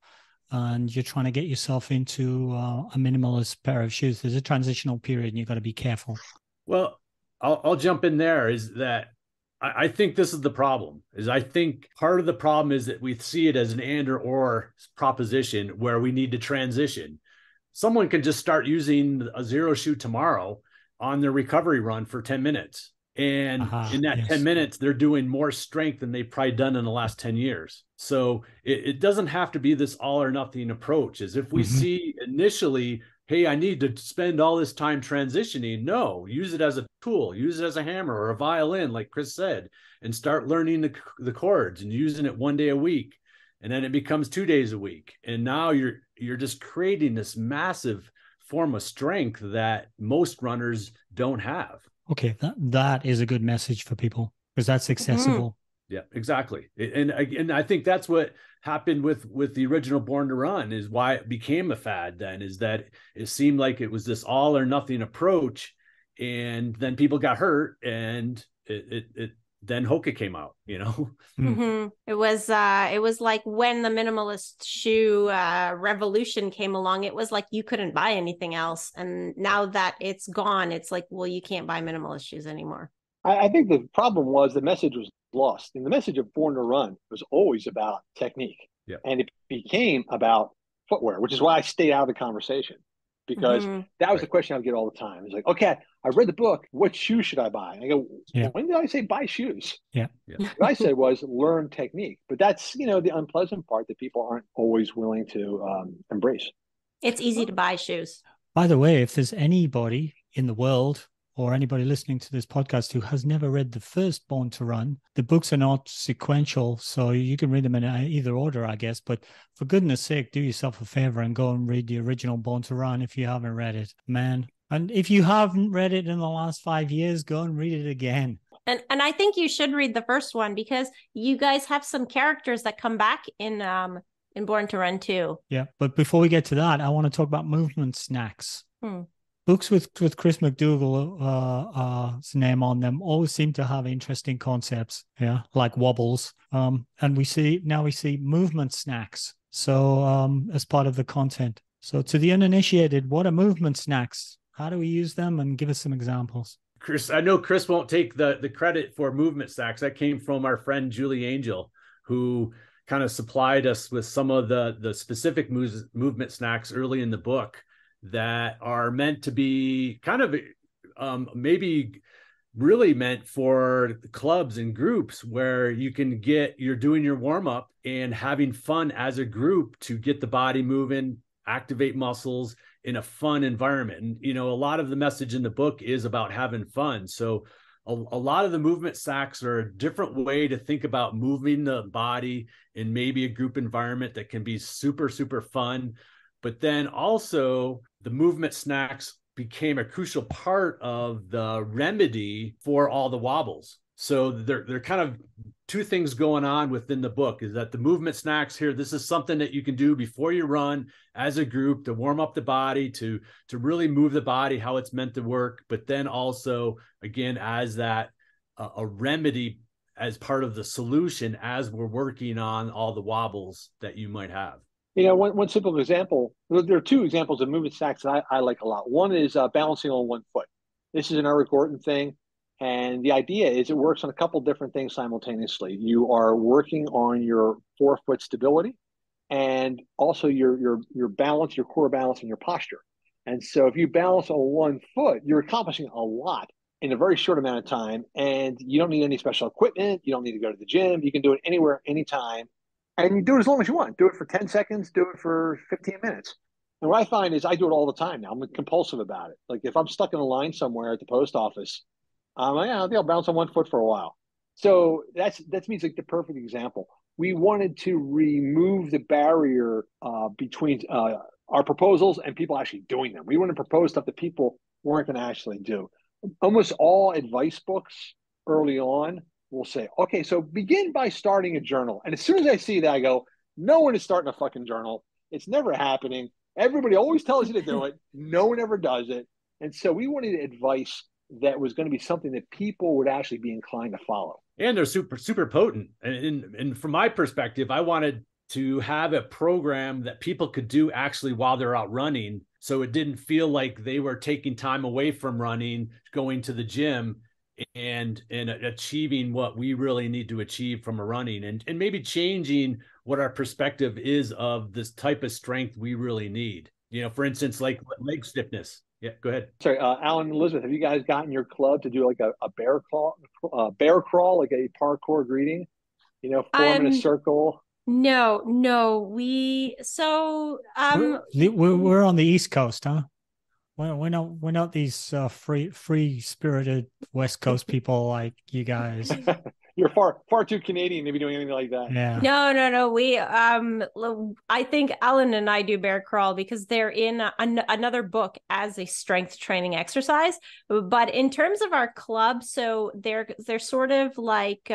and you're trying to get yourself into a minimalist pair of shoes, there's a transitional period and you've got to be careful. Well, I'll jump in there, is that I think this is the problem. Is I think part of the problem is that we see it as an and or proposition where we need to transition. Someone can just start using a zero shoe tomorrow on their recovery run for 10 minutes. And in that 10 minutes, they're doing more strength than they've probably done in the last 10 years. So it doesn't have to be this all or nothing approach. As if we see initially, hey, I need to spend all this time transitioning. No, use it as a tool, use it as a hammer or a violin, like Chris said, and start learning the chords and using it one day a week. And then it becomes 2 days a week. And now you're just creating this massive form of strength that most runners don't have. Okay, that is a good message for people because that's accessible. Yeah, exactly. And I think that's what happened with the original Born to Run, is why it became a fad then, is that it seemed like it was this all or nothing approach, and then people got hurt, and it then Hoka came out, you know. It was like when the minimalist shoe revolution came along, it was like you couldn't buy anything else, and now that it's gone, it's like, well, you can't buy minimalist shoes anymore. I think the problem was the message was lost, and the message of Born to Run was always about technique, and it became about footwear, which is why I stayed out of the conversation, because that was the question I would get all the time. It's like, okay, I read the book. What shoe should I buy? And I go, when did I say buy shoes? What I said was learn technique. But that's, the unpleasant part that people aren't always willing to embrace. It's easy to buy shoes. By the way, if there's anybody in the world or anybody listening to this podcast who has never read the first Born to Run, the books are not sequential, so you can read them in either order, I guess. But for goodness sake, do yourself a favor and go and read the original Born to Run if you haven't read it, man. And if you haven't read it in the last 5 years, go and read it again. And I think you should read the first one, because you guys have some characters that come back in Born to Run too. Yeah, but before we get to that, I want to talk about movement snacks. Books with Chris McDougall's name on them always seem to have interesting concepts, like wobbles. And we see movement snacks. So as part of the content. So to the uninitiated, what are movement snacks? How do we use them? And give us some examples. Chris, I know Chris won't take the credit for movement snacks. That came from our friend Julie Angel, who kind of supplied us with some of the specific movement snacks early in the book that are meant to be kind of maybe really meant for clubs and groups, where you're doing your warm up and having fun as a group to get the body moving, activate muscles in a fun environment. And, a lot of the message in the book is about having fun. So a lot of the movement snacks are a different way to think about moving the body in maybe a group environment that can be super, super fun. But then also the movement snacks became a crucial part of the remedy for all the wobbles. So they're kind of two things going on within the book, is that the movement snacks here, this is something that you can do before you run as a group to warm up the body, to really move the body how it's meant to work. But then also, again, as that a remedy as part of the solution as we're working on all the wobbles that you might have. One simple example, there are two examples of movement snacks that I like a lot. One is balancing on one foot. This is an Eric Orton thing. And the idea is it works on a couple different things simultaneously. You are working on your forefoot stability and also your balance, your core balance, and your posture. And so if you balance on one foot, you're accomplishing a lot in a very short amount of time. And you don't need any special equipment. You don't need to go to the gym. You can do it anywhere, anytime. And you do it as long as you want. Do it for 10 seconds. Do it for 15 minutes. And what I find is I do it all the time now. I'm compulsive about it. Like if I'm stuck in a line somewhere at the post office, I think I'll bounce on one foot for a while. So that means like the perfect example. We wanted to remove the barrier between our proposals and people actually doing them. We want to propose stuff that people weren't going to actually do. Almost all advice books early on will say, okay, so begin by starting a journal. And as soon as I see that, I go, no one is starting a fucking journal. It's never happening. Everybody always tells you to do it. No one ever does it. And so we wanted advice that was going to be something that people would actually be inclined to follow. And they're super, super potent. And from my perspective, I wanted to have a program that people could do actually while they're out running. So it didn't feel like they were taking time away from running, going to the gym. and achieving what we really need to achieve from a running, and maybe changing what our perspective is of this type of strength we really need. For instance, like leg stiffness. Yeah, go ahead. Sorry, Alan and Elizabeth, have you guys gotten your club to do like a bear crawl, like a parkour greeting? Form in a circle. No, we're on the East Coast, huh? We're not these free spirited West Coast people like you guys. You're far too Canadian to be doing anything like that. Yeah. No. We I think Alan and I do bear crawl because they're in another book as a strength training exercise. But in terms of our club, so they're sort of like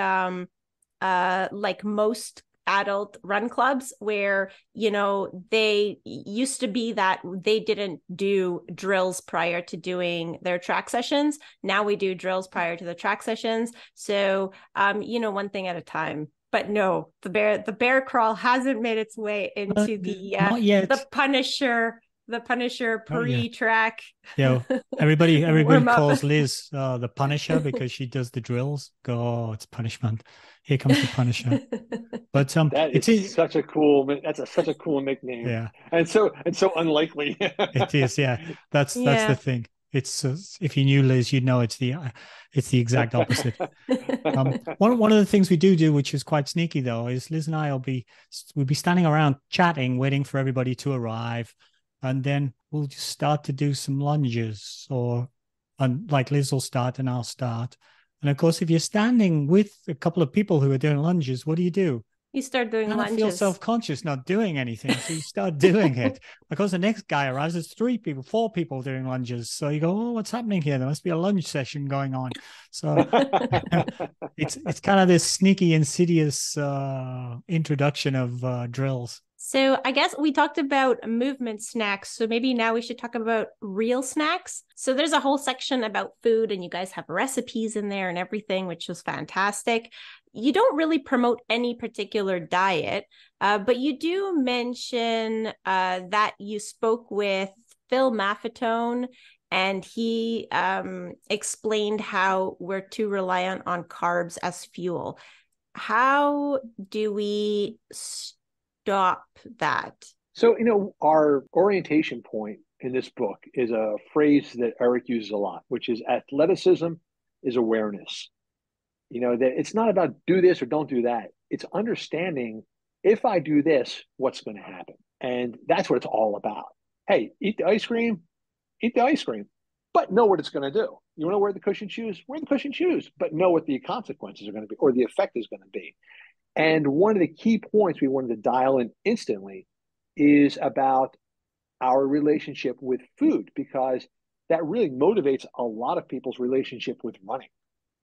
most adult run clubs where they used to be that they didn't do drills prior to doing their track sessions. Now we do drills prior to the track sessions, so one thing at a time. But no, the bear crawl hasn't made its way into the Punisher pre-track. Everybody calls Liz the Punisher because she does the drills. It's punishment. Here comes the Punisher. But such a cool nickname. Yeah, and so unlikely. It is. Yeah, that's the thing. It's if you knew Liz, you'd know it's the exact opposite. One of the things we do, which is quite sneaky though, is Liz and I we'll be standing around chatting, waiting for everybody to arrive. And then we'll just start to do some lunges, and like Liz will start and I'll start. And of course, if you're standing with a couple of people who are doing lunges, what do? You start doing lunges. I feel self-conscious not doing anything. So you start doing it. Of course, the next guy arrives, there's 4 people doing lunges. So you go, oh, what's happening here? There must be a lunge session going on. So it's kind of this sneaky, insidious introduction of drills. So I guess we talked about movement snacks. So maybe now we should talk about real snacks. So there's a whole section about food, and you guys have recipes in there and everything, which was fantastic. You don't really promote any particular diet, but you do mention that you spoke with Phil Maffetone, and he explained how we're too reliant on carbs as fuel. How do we stop that? So, our orientation point in this book is a phrase that Eric uses a lot, which is athleticism is awareness. That it's not about do this or don't do that. It's understanding, if I do this, what's going to happen. And that's what it's all about. Hey, eat the ice cream, but know what it's going to do. You want to wear the cushioned shoes? Wear the cushioned shoes, but know what the consequences are going to be, or the effect is going to be. And one of the key points we wanted to dial in instantly is about our relationship with food, because that really motivates a lot of people's relationship with running.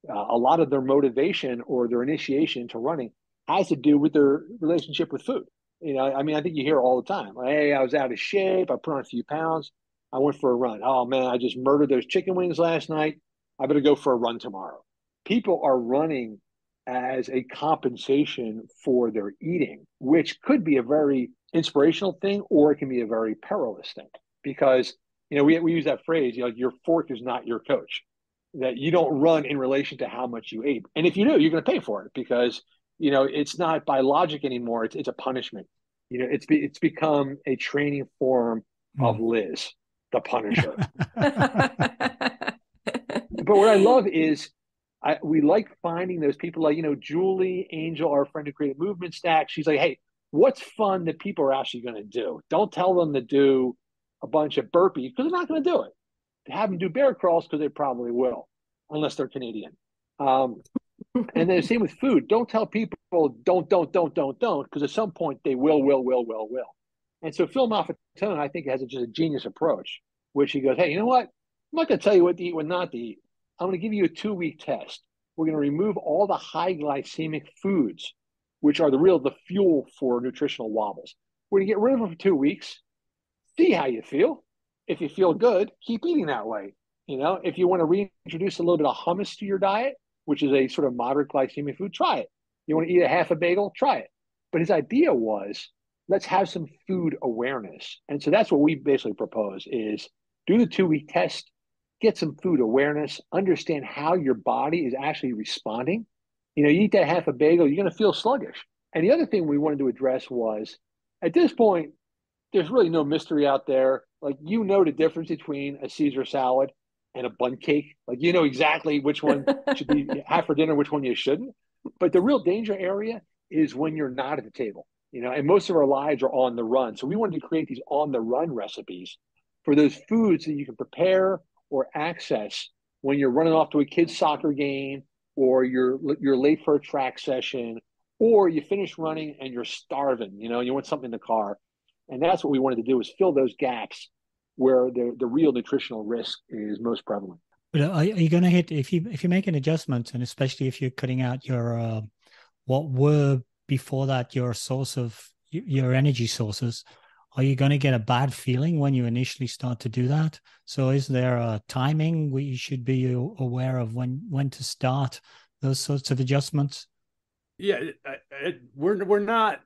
A lot of their motivation or their initiation to running has to do with their relationship with food. I think you hear all the time, hey, I was out of shape, I put on a few pounds, I went for a run. Oh man, I just murdered those chicken wings last night, I better go for a run tomorrow. People are running as a compensation for their eating, which could be a very inspirational thing, or it can be a very perilous thing, because we use that phrase, your fork is not your coach, that you don't run in relation to how much you ate, and if you do, you're going to pay for it, because it's not by logic anymore, it's a punishment. It's become a training form of Liz, the Punisher. But what I love is we like finding those people, like, Julie Angel, our friend who created Movement Stack. She's like, hey, what's fun that people are actually going to do? Don't tell them to do a bunch of burpees, because they're not going to do it. Have them do bear crawls, because they probably will, unless they're Canadian. And then the same with food. Don't tell people don't, because at some point they will. And so Phil Maffetone, I think, has just a genius approach, which he goes, hey, you know what? I'm not going to tell you what to eat, what not to eat. I'm going to give you a 2-week test. We're going to remove all the high glycemic foods, which are the fuel for nutritional wobbles. We're going to get rid of them for 2 weeks. See how you feel. If you feel good, keep eating that way. If you want to reintroduce a little bit of hummus to your diet, which is a sort of moderate glycemic food, try it. You want to eat a half a bagel, try it. But his idea was, let's have some food awareness. And so that's what we basically propose, is do the 2-week test, get some food awareness, understand how your body is actually responding. You know, you eat that half a bagel, you're going to feel sluggish. And the other thing we wanted to address was, at this point, there's really no mystery out there. Like, you know the difference between a Caesar salad and a bun cake. Like, you know exactly which one should be have for dinner, which one you shouldn't. But the real danger area is when you're not at the table, you know, and most of our lives are on the run. So we wanted to create these on the run recipes for those foods that you can prepare or access when you're running off to a kid's soccer game, or you're late for a track session, or you finish running and you're starving, you know, you want something in the car. And that's what we wanted to do, is fill those gaps where the real nutritional risk is most prevalent. But are you going to hit, if you make an adjustment, and especially if you're cutting out your what were before that your source of your energy sources, are you going to get a bad feeling when you initially start to do that? So is there a timing we should be aware of when to start those sorts of adjustments? Yeah, we're not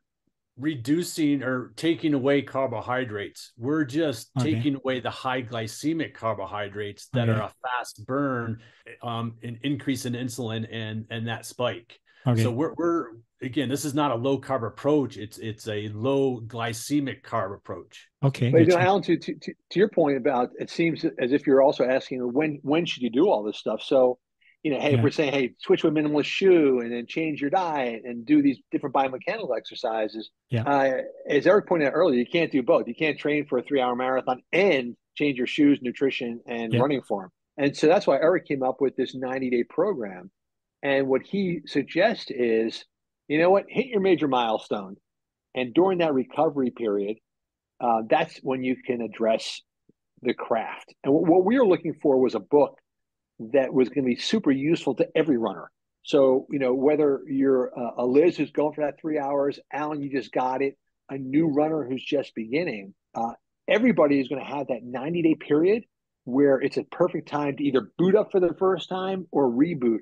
reducing or taking away carbohydrates. We're just taking away the high glycemic carbohydrates that are a fast burn, an increase in insulin and that spike. So we're again, this is not a low carb approach. It's a low glycemic carb approach. Okay. But you know, Alan, to your point about, it seems as if you're also asking when should you do all this stuff. So, you know, hey, if we're saying, hey, switch to a minimalist shoe and then change your diet and do these different biomechanical exercises. As Eric pointed out earlier, you can't do both. You can't train for a 3-hour marathon and change your shoes, nutrition, and running form. And so that's why Eric came up with this 90-day program. And what he suggests is, you know what, hit your major milestone. And during that recovery period, that's when you can address the craft. And what we were looking for was a book that was going to be super useful to every runner. So, you know, whether you're a Liz who's going for that 3 hours, Alan, you just got it, a new runner who's just beginning, everybody is going to have that 90-day period where it's a perfect time to either boot up for the first time or reboot,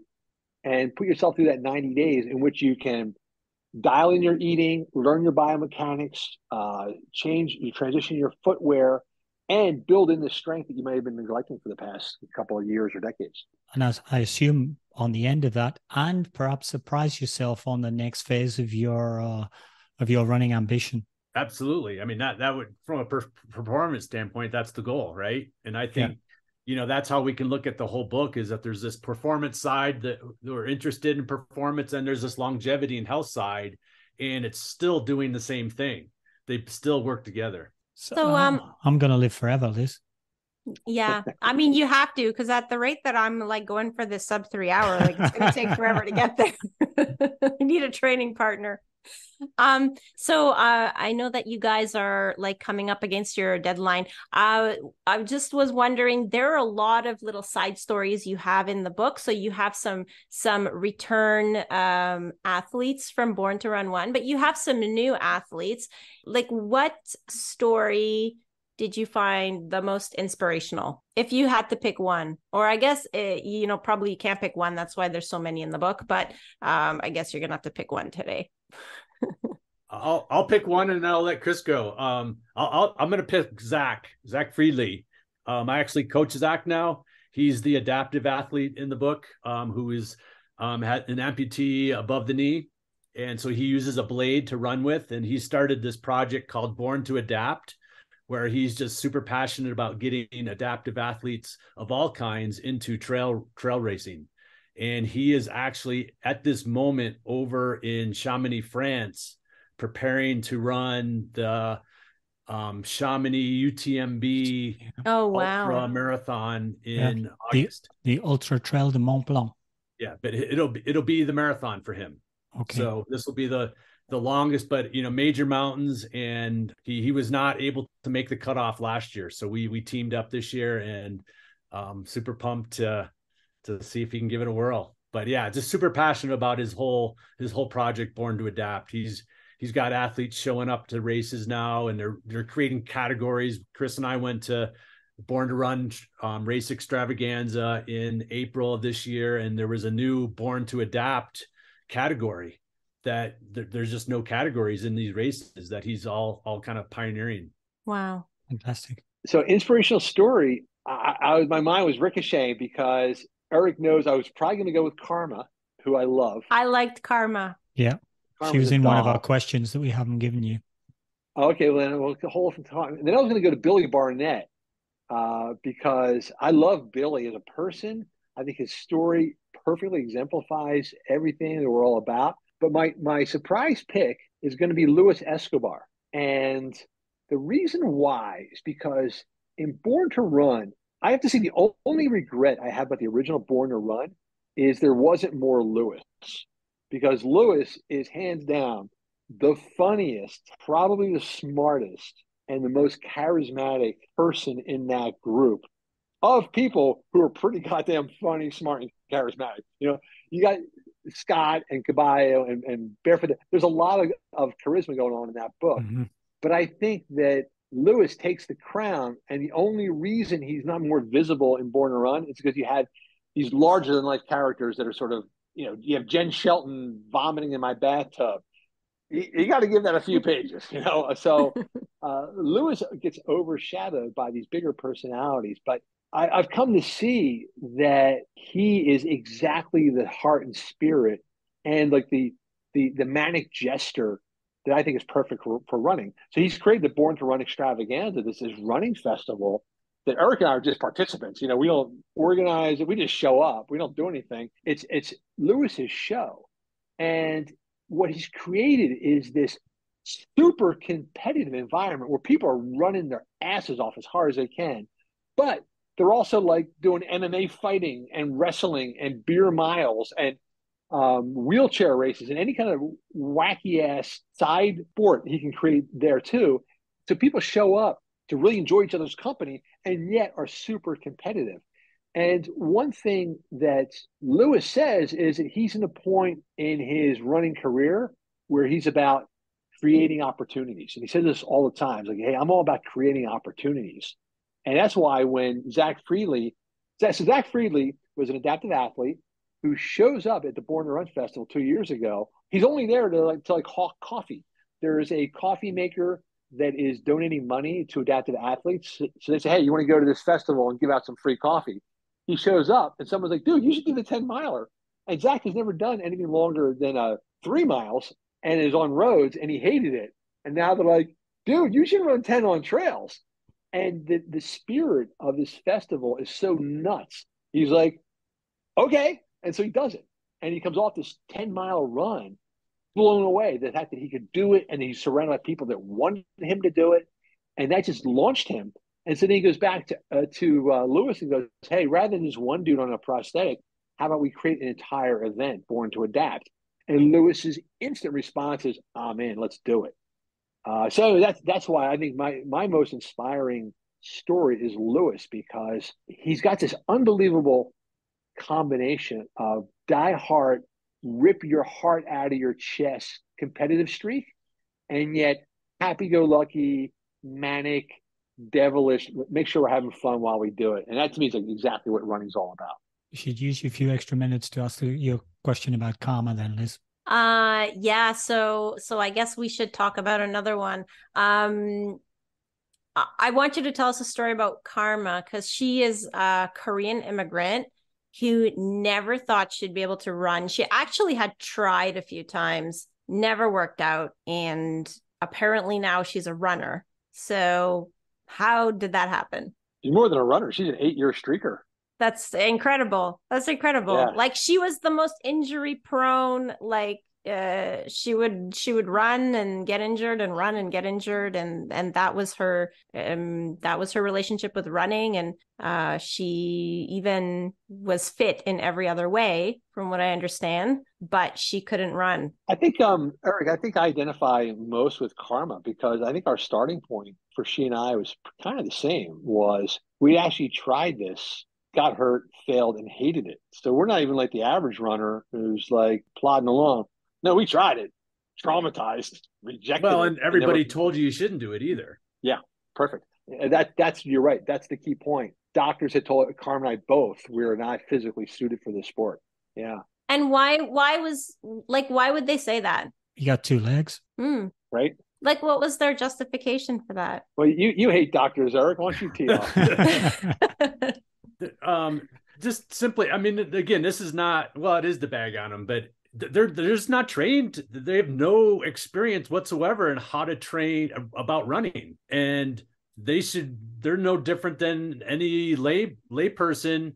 and put yourself through that 90 days in which you can dial in your eating, learn your biomechanics, transition your footwear, and build in the strength that you may have been neglecting for the past couple of years or decades. And as I assume on the end of that, and perhaps surprise yourself on the next phase of your running ambition. Absolutely. I mean, that would, from a performance standpoint, that's the goal, right? And I think, you know, that's how we can look at the whole book, is that there's this performance side that we're interested in performance, and there's this longevity and health side, and it's still doing the same thing. They still work together. So I'm going to live forever, Liz. Yeah. I mean, you have to, because at the rate that I'm like going for this sub 3 hour, like it's going to take forever to get there. I need a training partner. So I know that you guys are like coming up against your deadline. I just was wondering, there are a lot of little side stories you have in the book. So you have some return athletes from Born to Run 1, but you have some new athletes. Like, what story did you find the most inspirational, if you had to pick one? Or I guess, you know, probably you can't pick one. That's why there's so many in the book. But I guess you're going to have to pick one today. I'll pick one, and then I'll let Chris go. I'm going to pick Zach Friedley. I actually coach Zach now. He's the adaptive athlete in the book, who is had an amputee above the knee. And so he uses a blade to run with. And he started this project called Born to Adapt, where he's just super passionate about getting adaptive athletes of all kinds into trail racing. And he is actually at this moment over in Chamonix, France, preparing to run the Chamonix UTMB Ultra Marathon in August. The Ultra Trail de Mont Blanc. Yeah, but it'll be the marathon for him. Okay. So this will be the longest, but you know, major mountains, and he was not able to make the cutoff last year. So we teamed up this year, and super pumped to see if he can give it a whirl. But yeah, just super passionate about his whole project, Born to Adapt. He's got athletes showing up to races now, and they're creating categories. Chris and I went to Born to Run race extravaganza in April of this year, and there was a new Born to Adapt category that there's just no categories in these races that he's all kind of pioneering. Wow. Fantastic. So inspirational story. my mind was ricocheting because Eric knows I was probably going to go with Karma, who I love. I liked Karma. Yeah. She Karma's was a in one of our doll. questions that we haven't given you. Okay, well, then we'll hold from time. Then I was going to go to Billy Barnett because I love Billy as a person. I think his story perfectly exemplifies everything that we're all about. But my surprise pick is going to be Luis Escobar. And the reason why is because in Born to Run, I have to say the only regret I have about the original Born to Run is there wasn't more Lewis. Because Lewis is hands down the funniest, probably the smartest, and the most charismatic person in that group of people who are pretty goddamn funny, smart, and charismatic. You got Scott and Caballo and Barefoot. There's a lot of charisma going on in that book. Mm-hmm. But I think that Lewis takes the crown, and the only reason he's not more visible in Born to Run is because you had these larger than life characters that are sort of, you have Jen Shelton vomiting in my bathtub. You got to give that a few pages, So Lewis gets overshadowed by these bigger personalities, but I've come to see that he is exactly the heart and spirit, and like the manic jester that I think is perfect for running. So he's created the Born to Run extravaganza. This is running festival that Eric and I are just participants. We don't organize it. We just show up. We don't do anything. It's Lewis's show, and what he's created is this super competitive environment where people are running their asses off as hard as they can, but they're also like doing MMA fighting and wrestling and beer miles and wheelchair races and any kind of wacky ass side sport he can create there too. So people show up to really enjoy each other's company and yet are super competitive. And one thing that Lewis says is that he's in a point in his running career where he's about creating opportunities. And he says this all the time. He's like, hey, I'm all about creating opportunities. And that's why when Zach Friedley was an adaptive athlete who shows up at the Born to Run Festival 2 years ago. He's only there to hawk coffee. There is a coffee maker that is donating money to adaptive athletes. So they say, hey, you want to go to this festival and give out some free coffee? He shows up and someone's like, dude, you should do the 10 miler. And Zach has never done anything longer than 3 miles and is on roads and he hated it. And now they're like, dude, you should run 10 on trails. And the spirit of this festival is so nuts. He's like, okay. And so he does it. And he comes off this 10-mile run, blown away, the fact that he could do it. And he's surrounded by people that wanted him to do it. And that just launched him. And so then he goes back to Lewis and goes, hey, rather than just one dude on a prosthetic, how about we create an entire event Born to Adapt? And Lewis's instant response is, oh, man, let's do it. So that's why I think my most inspiring story is Lewis, because he's got this unbelievable combination of diehard, rip your heart out of your chest competitive streak, and yet happy-go-lucky, manic, devilish, make sure we're having fun while we do it. And that to me is like exactly what running's all about. You should use your few extra minutes to ask your question about karma then, Liz. Yeah, so I guess we should talk about another one. I want you to tell us a story about Karma, because she is a Korean immigrant who never thought she'd be able to run. She actually had tried a few times, never worked out, and apparently now she's a runner. So how did that happen? She's more than a runner. She's an 8-year streaker. That's incredible. That's incredible. Yeah. Like, she was the most injury prone. Like, she would run and get injured and run and get injured, and that was her relationship with running. And she even was fit in every other way, from what I understand, but she couldn't run. I think Eric, I identify most with Karma, because I think our starting point for she and I was kind of the same. Was we actually tried this, got hurt, failed, and hated it. So we're not even like the average runner who's like plodding along. No, we tried it, traumatized, rejected. Well, and everybody told you shouldn't do it either. Yeah, perfect. That's you're right. That's the key point. Doctors had told Carmen and I both we are not physically suited for this sport. Yeah. And why would they say that? You got 2 legs. Right. Like, what was their justification for that? Well, you hate doctors, Eric. Why don't you tee off? Just simply, I mean, again, this is not, well, it is the bag on them, but they're just not trained. They have no experience whatsoever in how to train about running, and they're no different than any lay person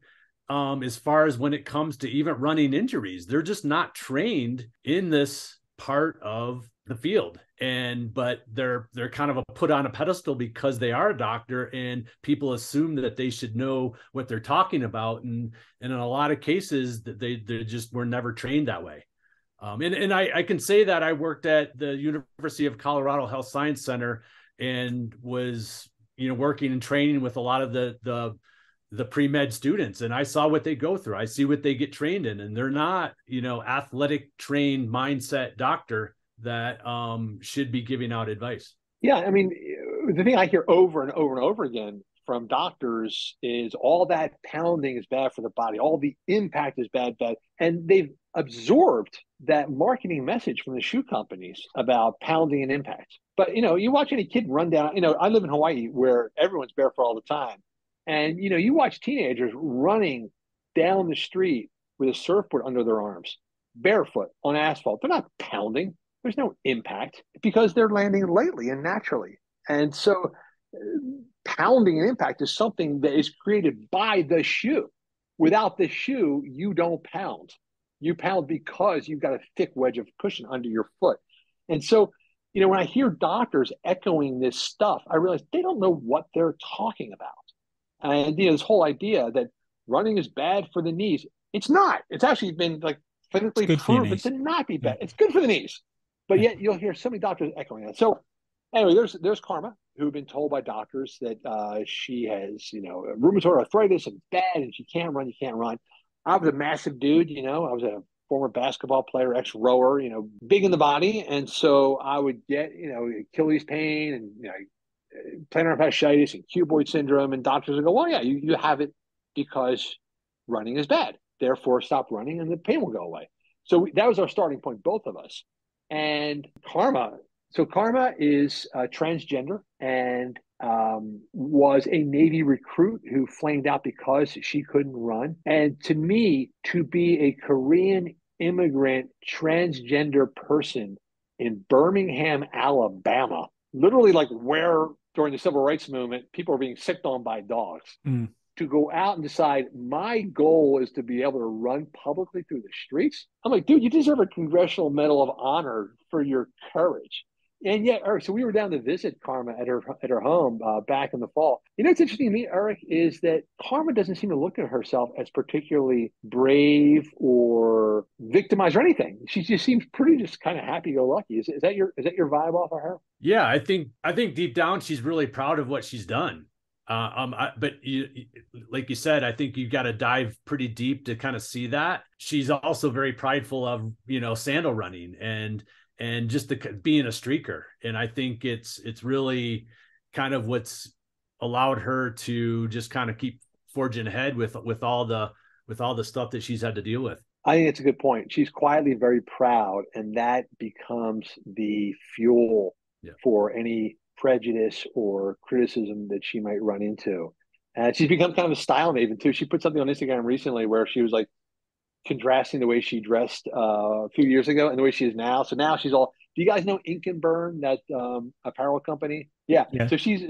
as far as when it comes to even running injuries. They're just not trained in this part of the field, but they're kind of put on a pedestal because they are a doctor, and people assume that they should know what they're talking about, and in a lot of cases they just were never trained that way. And I can say that I worked at the University of Colorado Health Science Center and was working and training with a lot of the pre-med students, and I saw what they go through. I see what they get trained in, and they're not athletic trained mindset doctor that should be giving out advice. Yeah, I mean, the thing I hear over and over and over again from doctors is all that pounding is bad for the body, all the impact is bad, and they've absorbed that marketing message from the shoe companies about pounding and impact. But you watch any kid run down. I live in Hawaii where everyone's barefoot all the time, and you watch teenagers running down the street with a surfboard under their arms, barefoot on asphalt. They're not pounding. There's no impact because they're landing lightly and naturally. And so pounding and impact is something that is created by the shoe. Without the shoe, you don't pound. You pound because you've got a thick wedge of cushion under your foot. And so, when I hear doctors echoing this stuff, I realize they don't know what they're talking about. And, this whole idea that running is bad for the knees, it's not. It's actually been clinically proven to not be bad. It's good for the knees. But yet you'll hear so many doctors echoing that. So anyway, there's Karma, who've been told by doctors that she has, rheumatoid arthritis and bad, and she can't run. I was a massive dude, I was a former basketball player, ex-rower, big in the body. And so I would get, Achilles pain and, plantar fasciitis and cuboid syndrome. And doctors would go, well, yeah, you have it because running is bad. Therefore, stop running and the pain will go away. So that was our starting point, both of us. And Karma is transgender and was a Navy recruit who flamed out because she couldn't run. And to me, to be a Korean immigrant transgender person in Birmingham, Alabama, literally where during the civil rights movement, people are being sicked on by dogs. To go out and decide my goal is to be able to run publicly through the streets. I'm like, dude, you deserve a Congressional Medal of Honor for your courage. And yet, Eric, so we were down to visit Karma at her home back in the fall. What's interesting to me, Eric, is that Karma doesn't seem to look at herself as particularly brave or victimized or anything. She just seems pretty just kind of happy-go-lucky. Is that your vibe off of her? Yeah, I think deep down she's really proud of what she's done. But like you said, I think you've got to dive pretty deep to kind of see that. She's also very prideful of, sandal running and just being a streaker. And I think it's really kind of what's allowed her to just kind of keep forging ahead with all the stuff that she's had to deal with. I think it's a good point. She's quietly very proud, and that becomes the fuel for any prejudice or criticism that she might run into. And she's become kind of a style maven too. She put something on Instagram recently where she was contrasting the way she dressed a few years ago and the way she is now. So now she's all, do you guys know Ink and Burn, that apparel company? Yeah. So she's,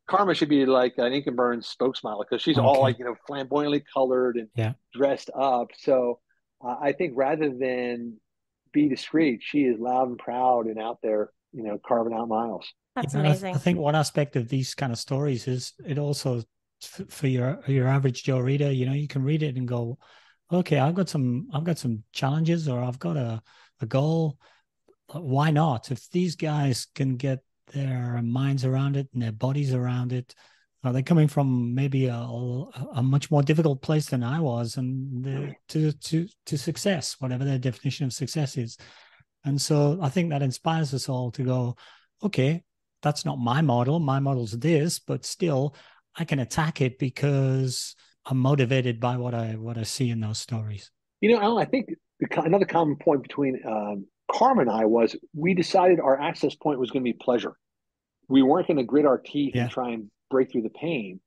Karma should be like an Ink and Burn spokesmodel because she's all flamboyantly colored and dressed up. So I think rather than be discreet, she is loud and proud and out there, carving out miles. That's amazing. I think one aspect of these kind of stories is it also, for your average Joe reader, you can read it and go, okay, I've got some challenges, or I've got a goal. Why not? If these guys can get their minds around it and their bodies around it, they're coming from maybe a much more difficult place than I was, and to success, whatever their definition of success is. And so I think that inspires us all to go, okay, that's not my model. My model's this, but still I can attack it because I'm motivated by what I see in those stories. Alan, I think another common point between Carmen and I was we decided our access point was going to be pleasure. We weren't going to grit our teeth and Yeah. try and break through the pain.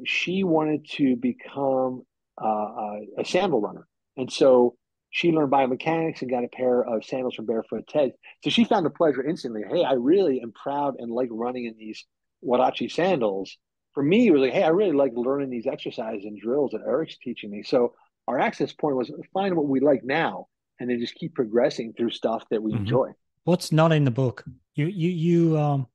She wanted to become a sandal runner. And so she learned biomechanics and got a pair of sandals from Barefoot Ted. So she found the pleasure instantly. Hey, I really am proud and like running in these Warachi sandals. For me, it was like, hey, I really like learning these exercises and drills that Eric's teaching me. So our access point was find what we like now and then just keep progressing through stuff that we enjoy. What's not in the book? You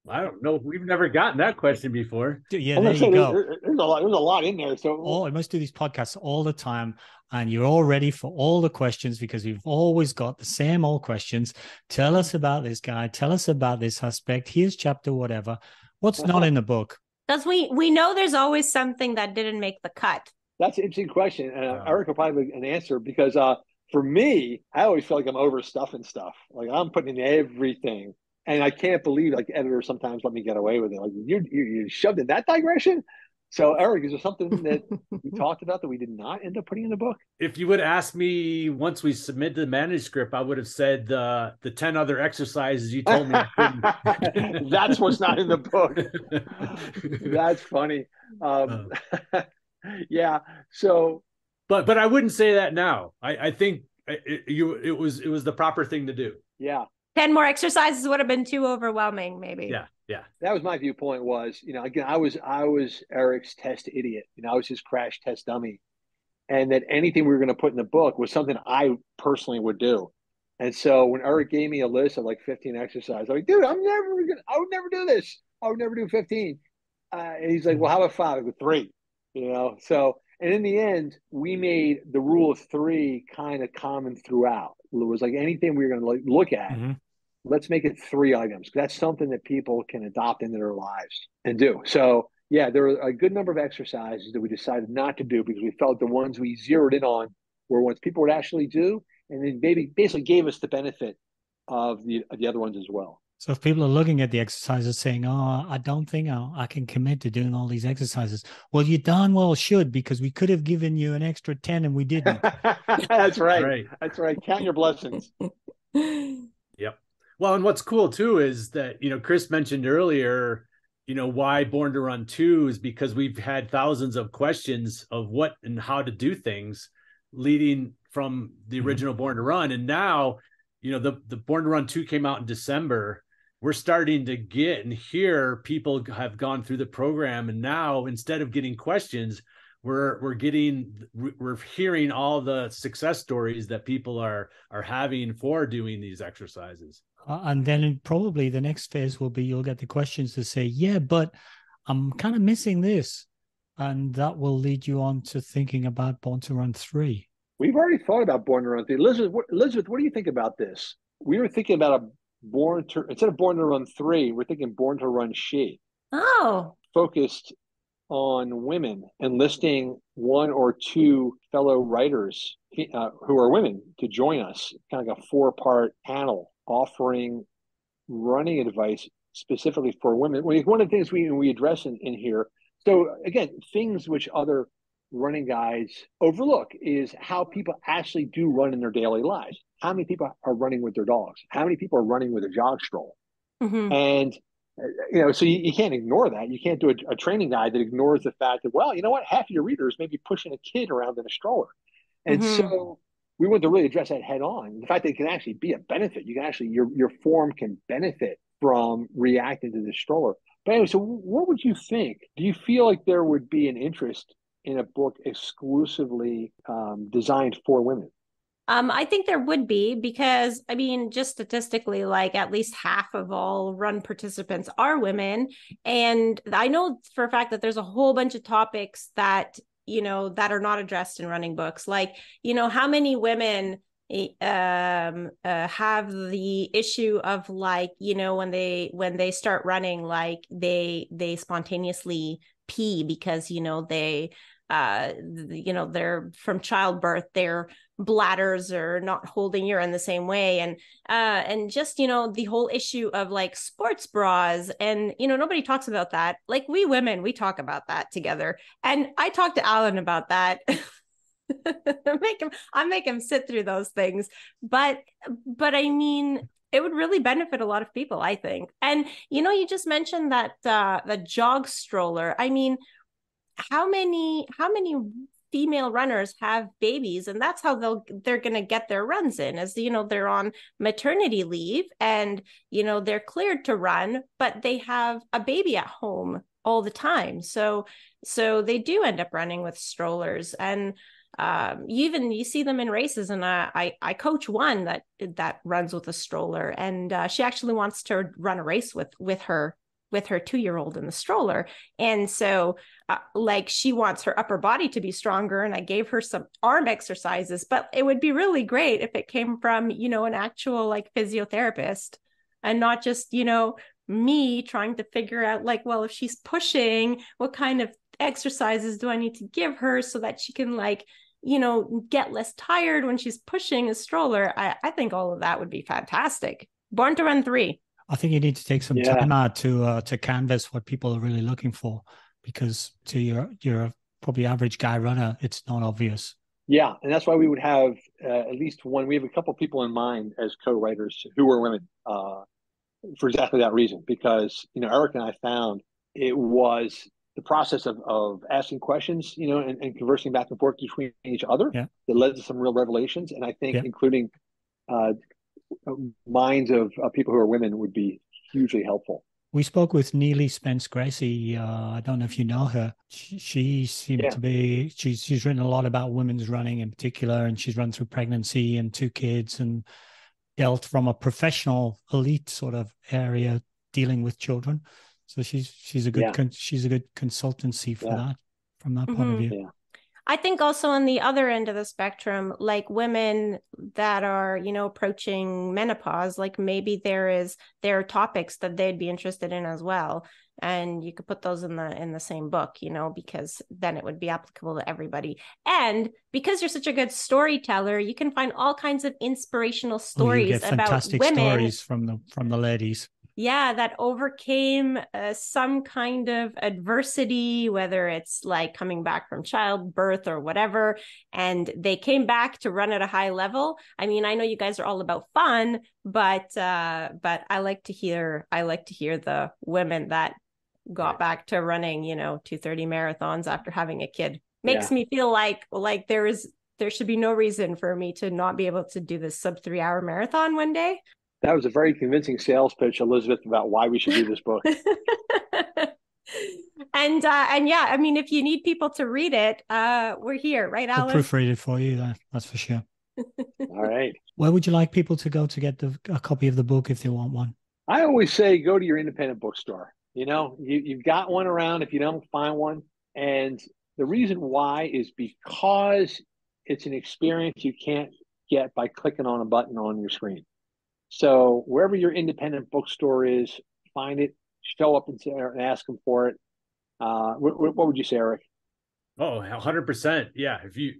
I don't know. We've never gotten that question before. yeah, there you go. There's a lot in there. So I must do these podcasts all the time, and you're all ready for all the questions because we've always got the same old questions. Tell us about this guy. Tell us about this aspect. Here's chapter whatever. What's not in the book? Because we know there's always something that didn't make the cut. That's an interesting question. Eric will probably have an answer because for me, I always feel like I'm overstuffing stuff. Like I'm putting in everything. And I can't believe like editors sometimes let me get away with it. Like you shoved in that digression. So Eric, is there something that we talked about that we did not end up putting in the book? If you would ask me once we submitted the manuscript, I would have said the 10 other exercises you told me. That's what's not in the book. That's funny. Yeah. So, but I wouldn't say that now. I think it was the proper thing to do. Yeah. 10 more exercises would have been too overwhelming, maybe. Yeah. That was my viewpoint was, again, I was Eric's test idiot. I was his crash test dummy. And that anything we were going to put in the book was something I personally would do. And so when Eric gave me a list of like 15 exercises, I'm like, dude, I would never do this. I would never do 15. And he's like, well, how about 5? I go, 3, So, and in the end, we made the rule of 3 kind of common throughout. It was like anything we were going to look at, let's make it 3 items. That's something that people can adopt into their lives and do. So yeah, there were a good number of exercises that we decided not to do because we felt the ones we zeroed in on were ones people would actually do, and then basically gave us the benefit of the other ones as well. So if people are looking at the exercises saying, oh, I don't think I can commit to doing all these exercises. Well, you darn well should, because we could have given you an extra 10 and we didn't. That's right. That's right. Count your blessings. Yep. Well, and what's cool too is that, Chris mentioned earlier, why Born to Run 2 is because we've had thousands of questions of what and how to do things leading from the original Born to Run. And now, the Born to Run 2 came out in December. We're starting to get and hear people have gone through the program. And now instead of getting questions, we're hearing all the success stories that people are having for doing these exercises. And then probably the next phase will be you'll get the questions to say, yeah, but I'm kind of missing this. And that will lead you on to thinking about Born to Run 3. We've already thought about Born to Run 3. Elizabeth, what do you think about this? We were thinking about instead of Born to Run 3, we're thinking Born to Run She. Oh. Focused on women, enlisting 1 or 2 fellow writers who are women to join us, kind of like a 4-part panel offering running advice specifically for women. One of the things we address in here, so again, things which other running guides overlook is how people actually do run in their daily lives. How many people are running with their dogs? How many people are running with a jog stroll? And so you can't ignore that. You can't do a training guide that ignores the fact that, well, you know what? Half of your readers may be pushing a kid around in a stroller. And so we want to really address that head on. The fact that it can actually be a benefit. You can actually, your form can benefit from reacting to the stroller. But anyway, so what would you think? Do you feel like there would be an interest in a book exclusively designed for women? I think there would be because, just statistically, like at least half of all run participants are women. And I know for a fact that there's a whole bunch of topics that, that are not addressed in running books. Like, how many women have the issue of like, when they start running, like they spontaneously pee because, they're from childbirth, their bladders are not holding urine the same way. And just, the whole issue of like sports bras and, nobody talks about that. Like we women, we talk about that together. And I talked to Alan about that I make him sit through those things. But I mean, it would really benefit a lot of people, I think. And you just mentioned that the jog stroller. I mean, how many female runners have babies, and that's how they're going to get their runs in, as they're on maternity leave, and they're cleared to run, but they have a baby at home all the time, so they do end up running with strollers. And you see them in races, and I coach one that runs with a stroller, and she actually wants to run a race with her 2-year-old in the stroller. And so like she wants her upper body to be stronger, and I gave her some arm exercises, but it would be really great if it came from an actual like physiotherapist, and not just me trying to figure out like, well, if she's pushing, what kind of exercises do I need to give her so that she can like get less tired when she's pushing a stroller. I think all of that would be fantastic. Born to Run 3. I think you need to take some time out to canvas what people are really looking for, because to your probably average guy runner, it's not obvious. Yeah, and that's why we would have at least one. We have a couple of people in mind as co-writers who are women for exactly that reason. Because Eric and I found it was the process of asking questions, and conversing back and forth between each other that led to some real revelations. And I think including minds of people who are women would be hugely helpful. We spoke with Neely Spence Gracie. I don't know if you know her. She seemed to be, she's written a lot about women's running in particular, and she's run through pregnancy and 2 kids and dealt from a professional elite sort of area dealing with children. So she's a good consultancy for that, from that point of view. Yeah. I think also on the other end of the spectrum, like women that are, approaching menopause, like maybe there are topics that they'd be interested in as well. And you could put those in the same book, because then it would be applicable to everybody. And because you're such a good storyteller, you can find all kinds of inspirational stories about fantastic women. Stories from the ladies. Yeah, that overcame some kind of adversity, whether it's like coming back from childbirth or whatever, and they came back to run at a high level. I mean, I know you guys are all about fun, but I like to hear the women that got back to running, 2:30 marathons after having a kid. Makes me feel like there should be no reason for me to not be able to do this sub 3-hour marathon one day. That was a very convincing sales pitch, Elizabeth, about why we should do this book. And yeah, I mean, if you need people to read it, we're here, right, Alan? I'll proofread it for you, that's for sure. All right. Where would you like people to go to get a copy of the book if they want one? I always say go to your independent bookstore. You've got one around if you don't find one. And the reason why is because it's an experience you can't get by clicking on a button on your screen. So wherever your independent bookstore is, find it, show up and ask them for it. What would you say, Eric? Oh, 100%. Yeah. If you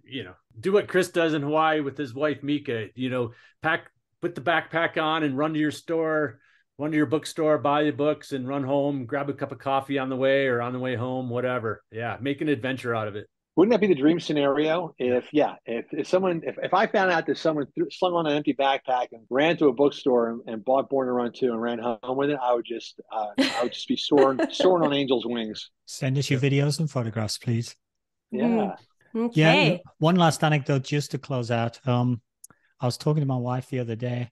do what Chris does in Hawaii with his wife, Mika, put the backpack on and run to your store, run to your bookstore, buy the books and run home, grab a cup of coffee on the way or on the way home, whatever. Yeah. Make an adventure out of it. Wouldn't that be the dream scenario? If I found out that someone slung on an empty backpack and ran to a bookstore and bought Born to Run 2 and ran home with it, I would just be soaring on angels' wings. Send us your videos and photographs, please. Yeah. Okay. Yeah. One last anecdote just to close out. I was talking to my wife the other day,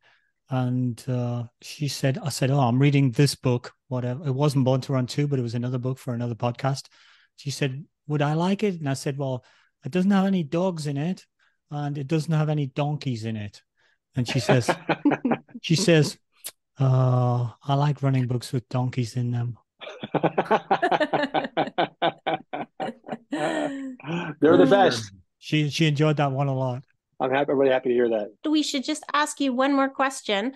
and I said, "Oh, I'm reading this book. Whatever. It wasn't Born to Run 2, but it was another book for another podcast." She said, "Would I like it?" And I said, "Well, it doesn't have any dogs in it, and it doesn't have any donkeys in it." And she says, "I like running books with donkeys in them." They're the best. She enjoyed that one a lot. I'm really happy to hear that. We should just ask you one more question.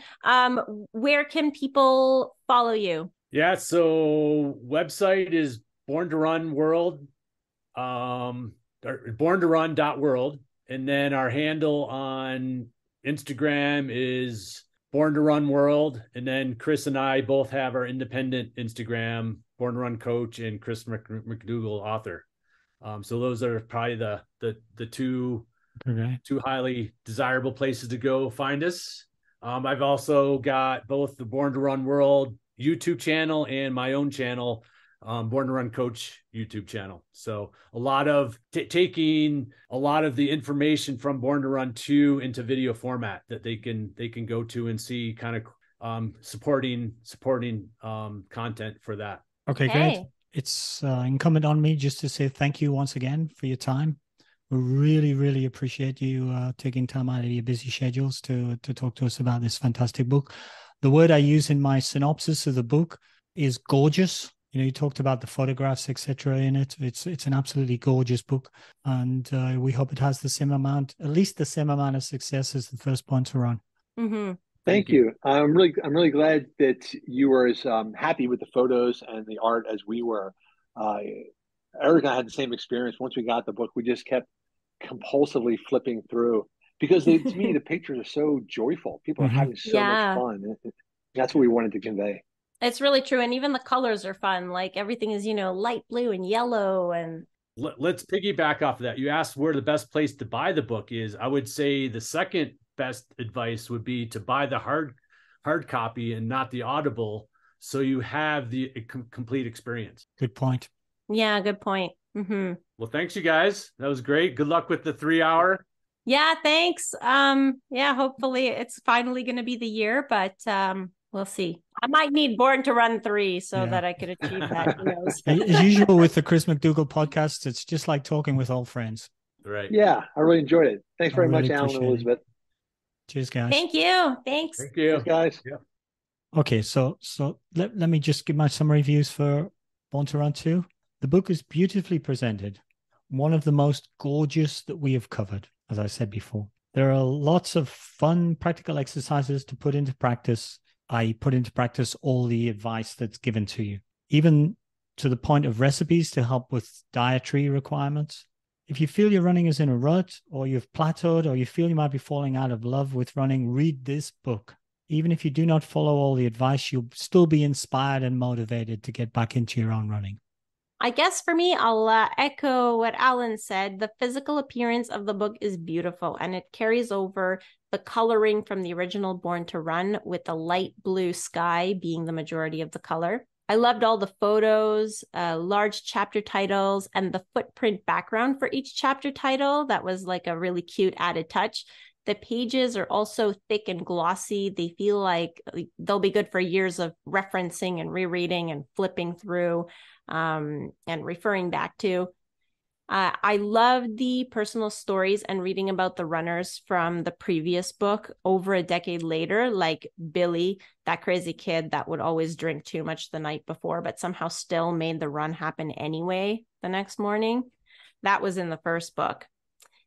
Where can people follow you? Yeah, so website is Born to Run World, borntorun.world. And then our handle on Instagram is Born to Run World. And then Chris and I both have our independent Instagram, Born to Run Coach and Chris McDougall author. So those are probably the two highly desirable places to go find us. I've also got both the Born to Run World YouTube channel and my own channel, Born to Run Coach YouTube channel. So a lot of taking a lot of the information from Born to Run 2 into video format that they can go to and see, kind of supporting content for that. Okay, great. It's incumbent on me just to say thank you once again for your time. We really, really appreciate you taking time out of your busy schedules to talk to us about this fantastic book. The word I use in my synopsis of the book is gorgeous. You know, you talked about the photographs, etc. in it. It's an absolutely gorgeous book, and we hope it has at least the same amount of success as the first Born to Run. Mm-hmm. Thank you. I'm really glad that you were as happy with the photos and the art as we were. Eric and I had the same experience. Once we got the book, we just kept compulsively flipping through because to me the pictures are so joyful. People are having so much fun. That's what we wanted to convey. It's really true. And even the colors are fun. Like everything is, light blue and yellow. And let's piggyback off of that. You asked where the best place to buy the book is. I would say the second best advice would be to buy the hard copy and not the Audible, so you have the complete experience. Good point. Yeah, good point. Mm-hmm. Well, thanks, you guys. That was great. Good luck with the 3 hour. Yeah, thanks. Hopefully it's finally going to be the year, but we'll see. I might need Born to Run 3 so that I could achieve that. Who knows? As usual with the Chris McDougall podcast, it's just like talking with old friends. Right. Yeah, I really enjoyed it. Thanks very much, Alan and Elizabeth. Cheers, guys. Thank you. Thanks. Thank you. Thanks, guys. Yeah. Okay, so let me just give my summary views for Born to Run 2. The book is beautifully presented, one of the most gorgeous that we have covered, as I said before. There are lots of fun practical exercises to put into practice. I put into practice all the advice that's given to you, even to the point of recipes to help with dietary requirements. If you feel your running is in a rut, or you've plateaued, or you feel you might be falling out of love with running, read this book. Even if you do not follow all the advice, you'll still be inspired and motivated to get back into your own running. I guess for me, I'll echo what Alan said. The physical appearance of the book is beautiful, and it carries over the coloring from the original Born to Run, with the light blue sky being the majority of the color. I loved all the photos, large chapter titles, and the footprint background for each chapter title. That was like a really cute added touch. The pages are also thick and glossy. They feel like they'll be good for years of referencing and rereading and flipping through and referring back to. I love the personal stories and reading about the runners from the previous book over a decade later, like Billy, that crazy kid that would always drink too much the night before, but somehow still made the run happen anyway the next morning. That was in the first book.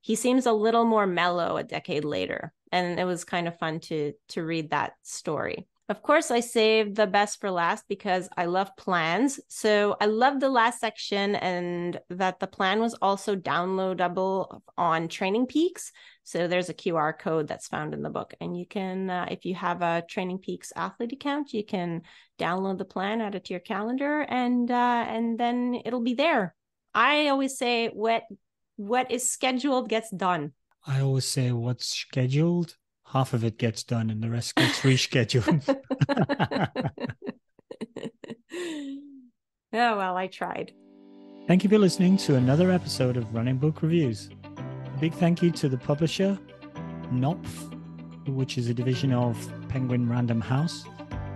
He seems a little more mellow a decade later, and it was kind of fun to read that story. Of course, I saved the best for last because I love plans. So I love the last section, and that the plan was also downloadable on Training Peaks. So there's a QR code that's found in the book, and you can, if you have a Training Peaks athlete account, you can download the plan, add it to your calendar, and then it'll be there. I always say what is scheduled gets done. I always say what's scheduled, half of it gets done and the rest gets rescheduled. Oh, well, I tried. Thank you for listening to another episode of Running Book Reviews. A big thank you to the publisher, Knopf, which is a division of Penguin Random House,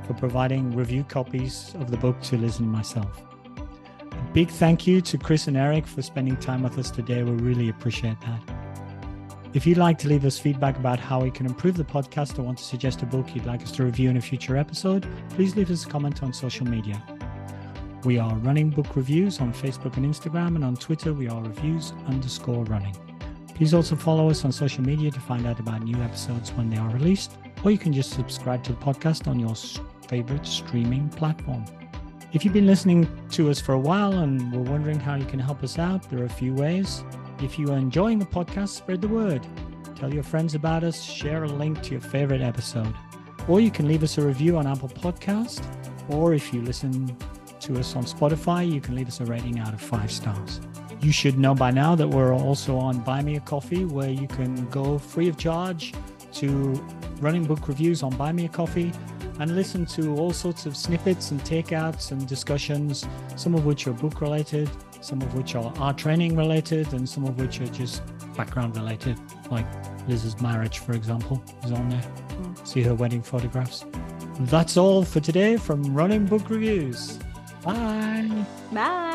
for providing review copies of the book to Liz and myself. A big thank you to Chris and Eric for spending time with us today. We really appreciate that. If you'd like to leave us feedback about how we can improve the podcast or want to suggest a book you'd like us to review in a future episode, please leave us a comment on social media. We are Running Book Reviews on Facebook and Instagram, and on Twitter we are reviews_running. Please also follow us on social media to find out about new episodes when they are released, or you can just subscribe to the podcast on your favorite streaming platform. If you've been listening to us for a while and were wondering how you can help us out, there are a few ways. If you are enjoying the podcast, spread the word. Tell your friends about us, share a link to your favorite episode. Or you can leave us a review on Apple Podcast, or if you listen to us on Spotify, you can leave us a rating out of 5 stars. You should know by now that we're also on Buy Me a Coffee, where you can go free of charge to running book reviews on Buy Me a Coffee and listen to all sorts of snippets and takeouts and discussions, some of which are book related, some of which are training related, and some of which are just background related, like Liz's marriage, for example, is on there. See her wedding photographs. That's all for today from Running Book Reviews. Bye. Bye.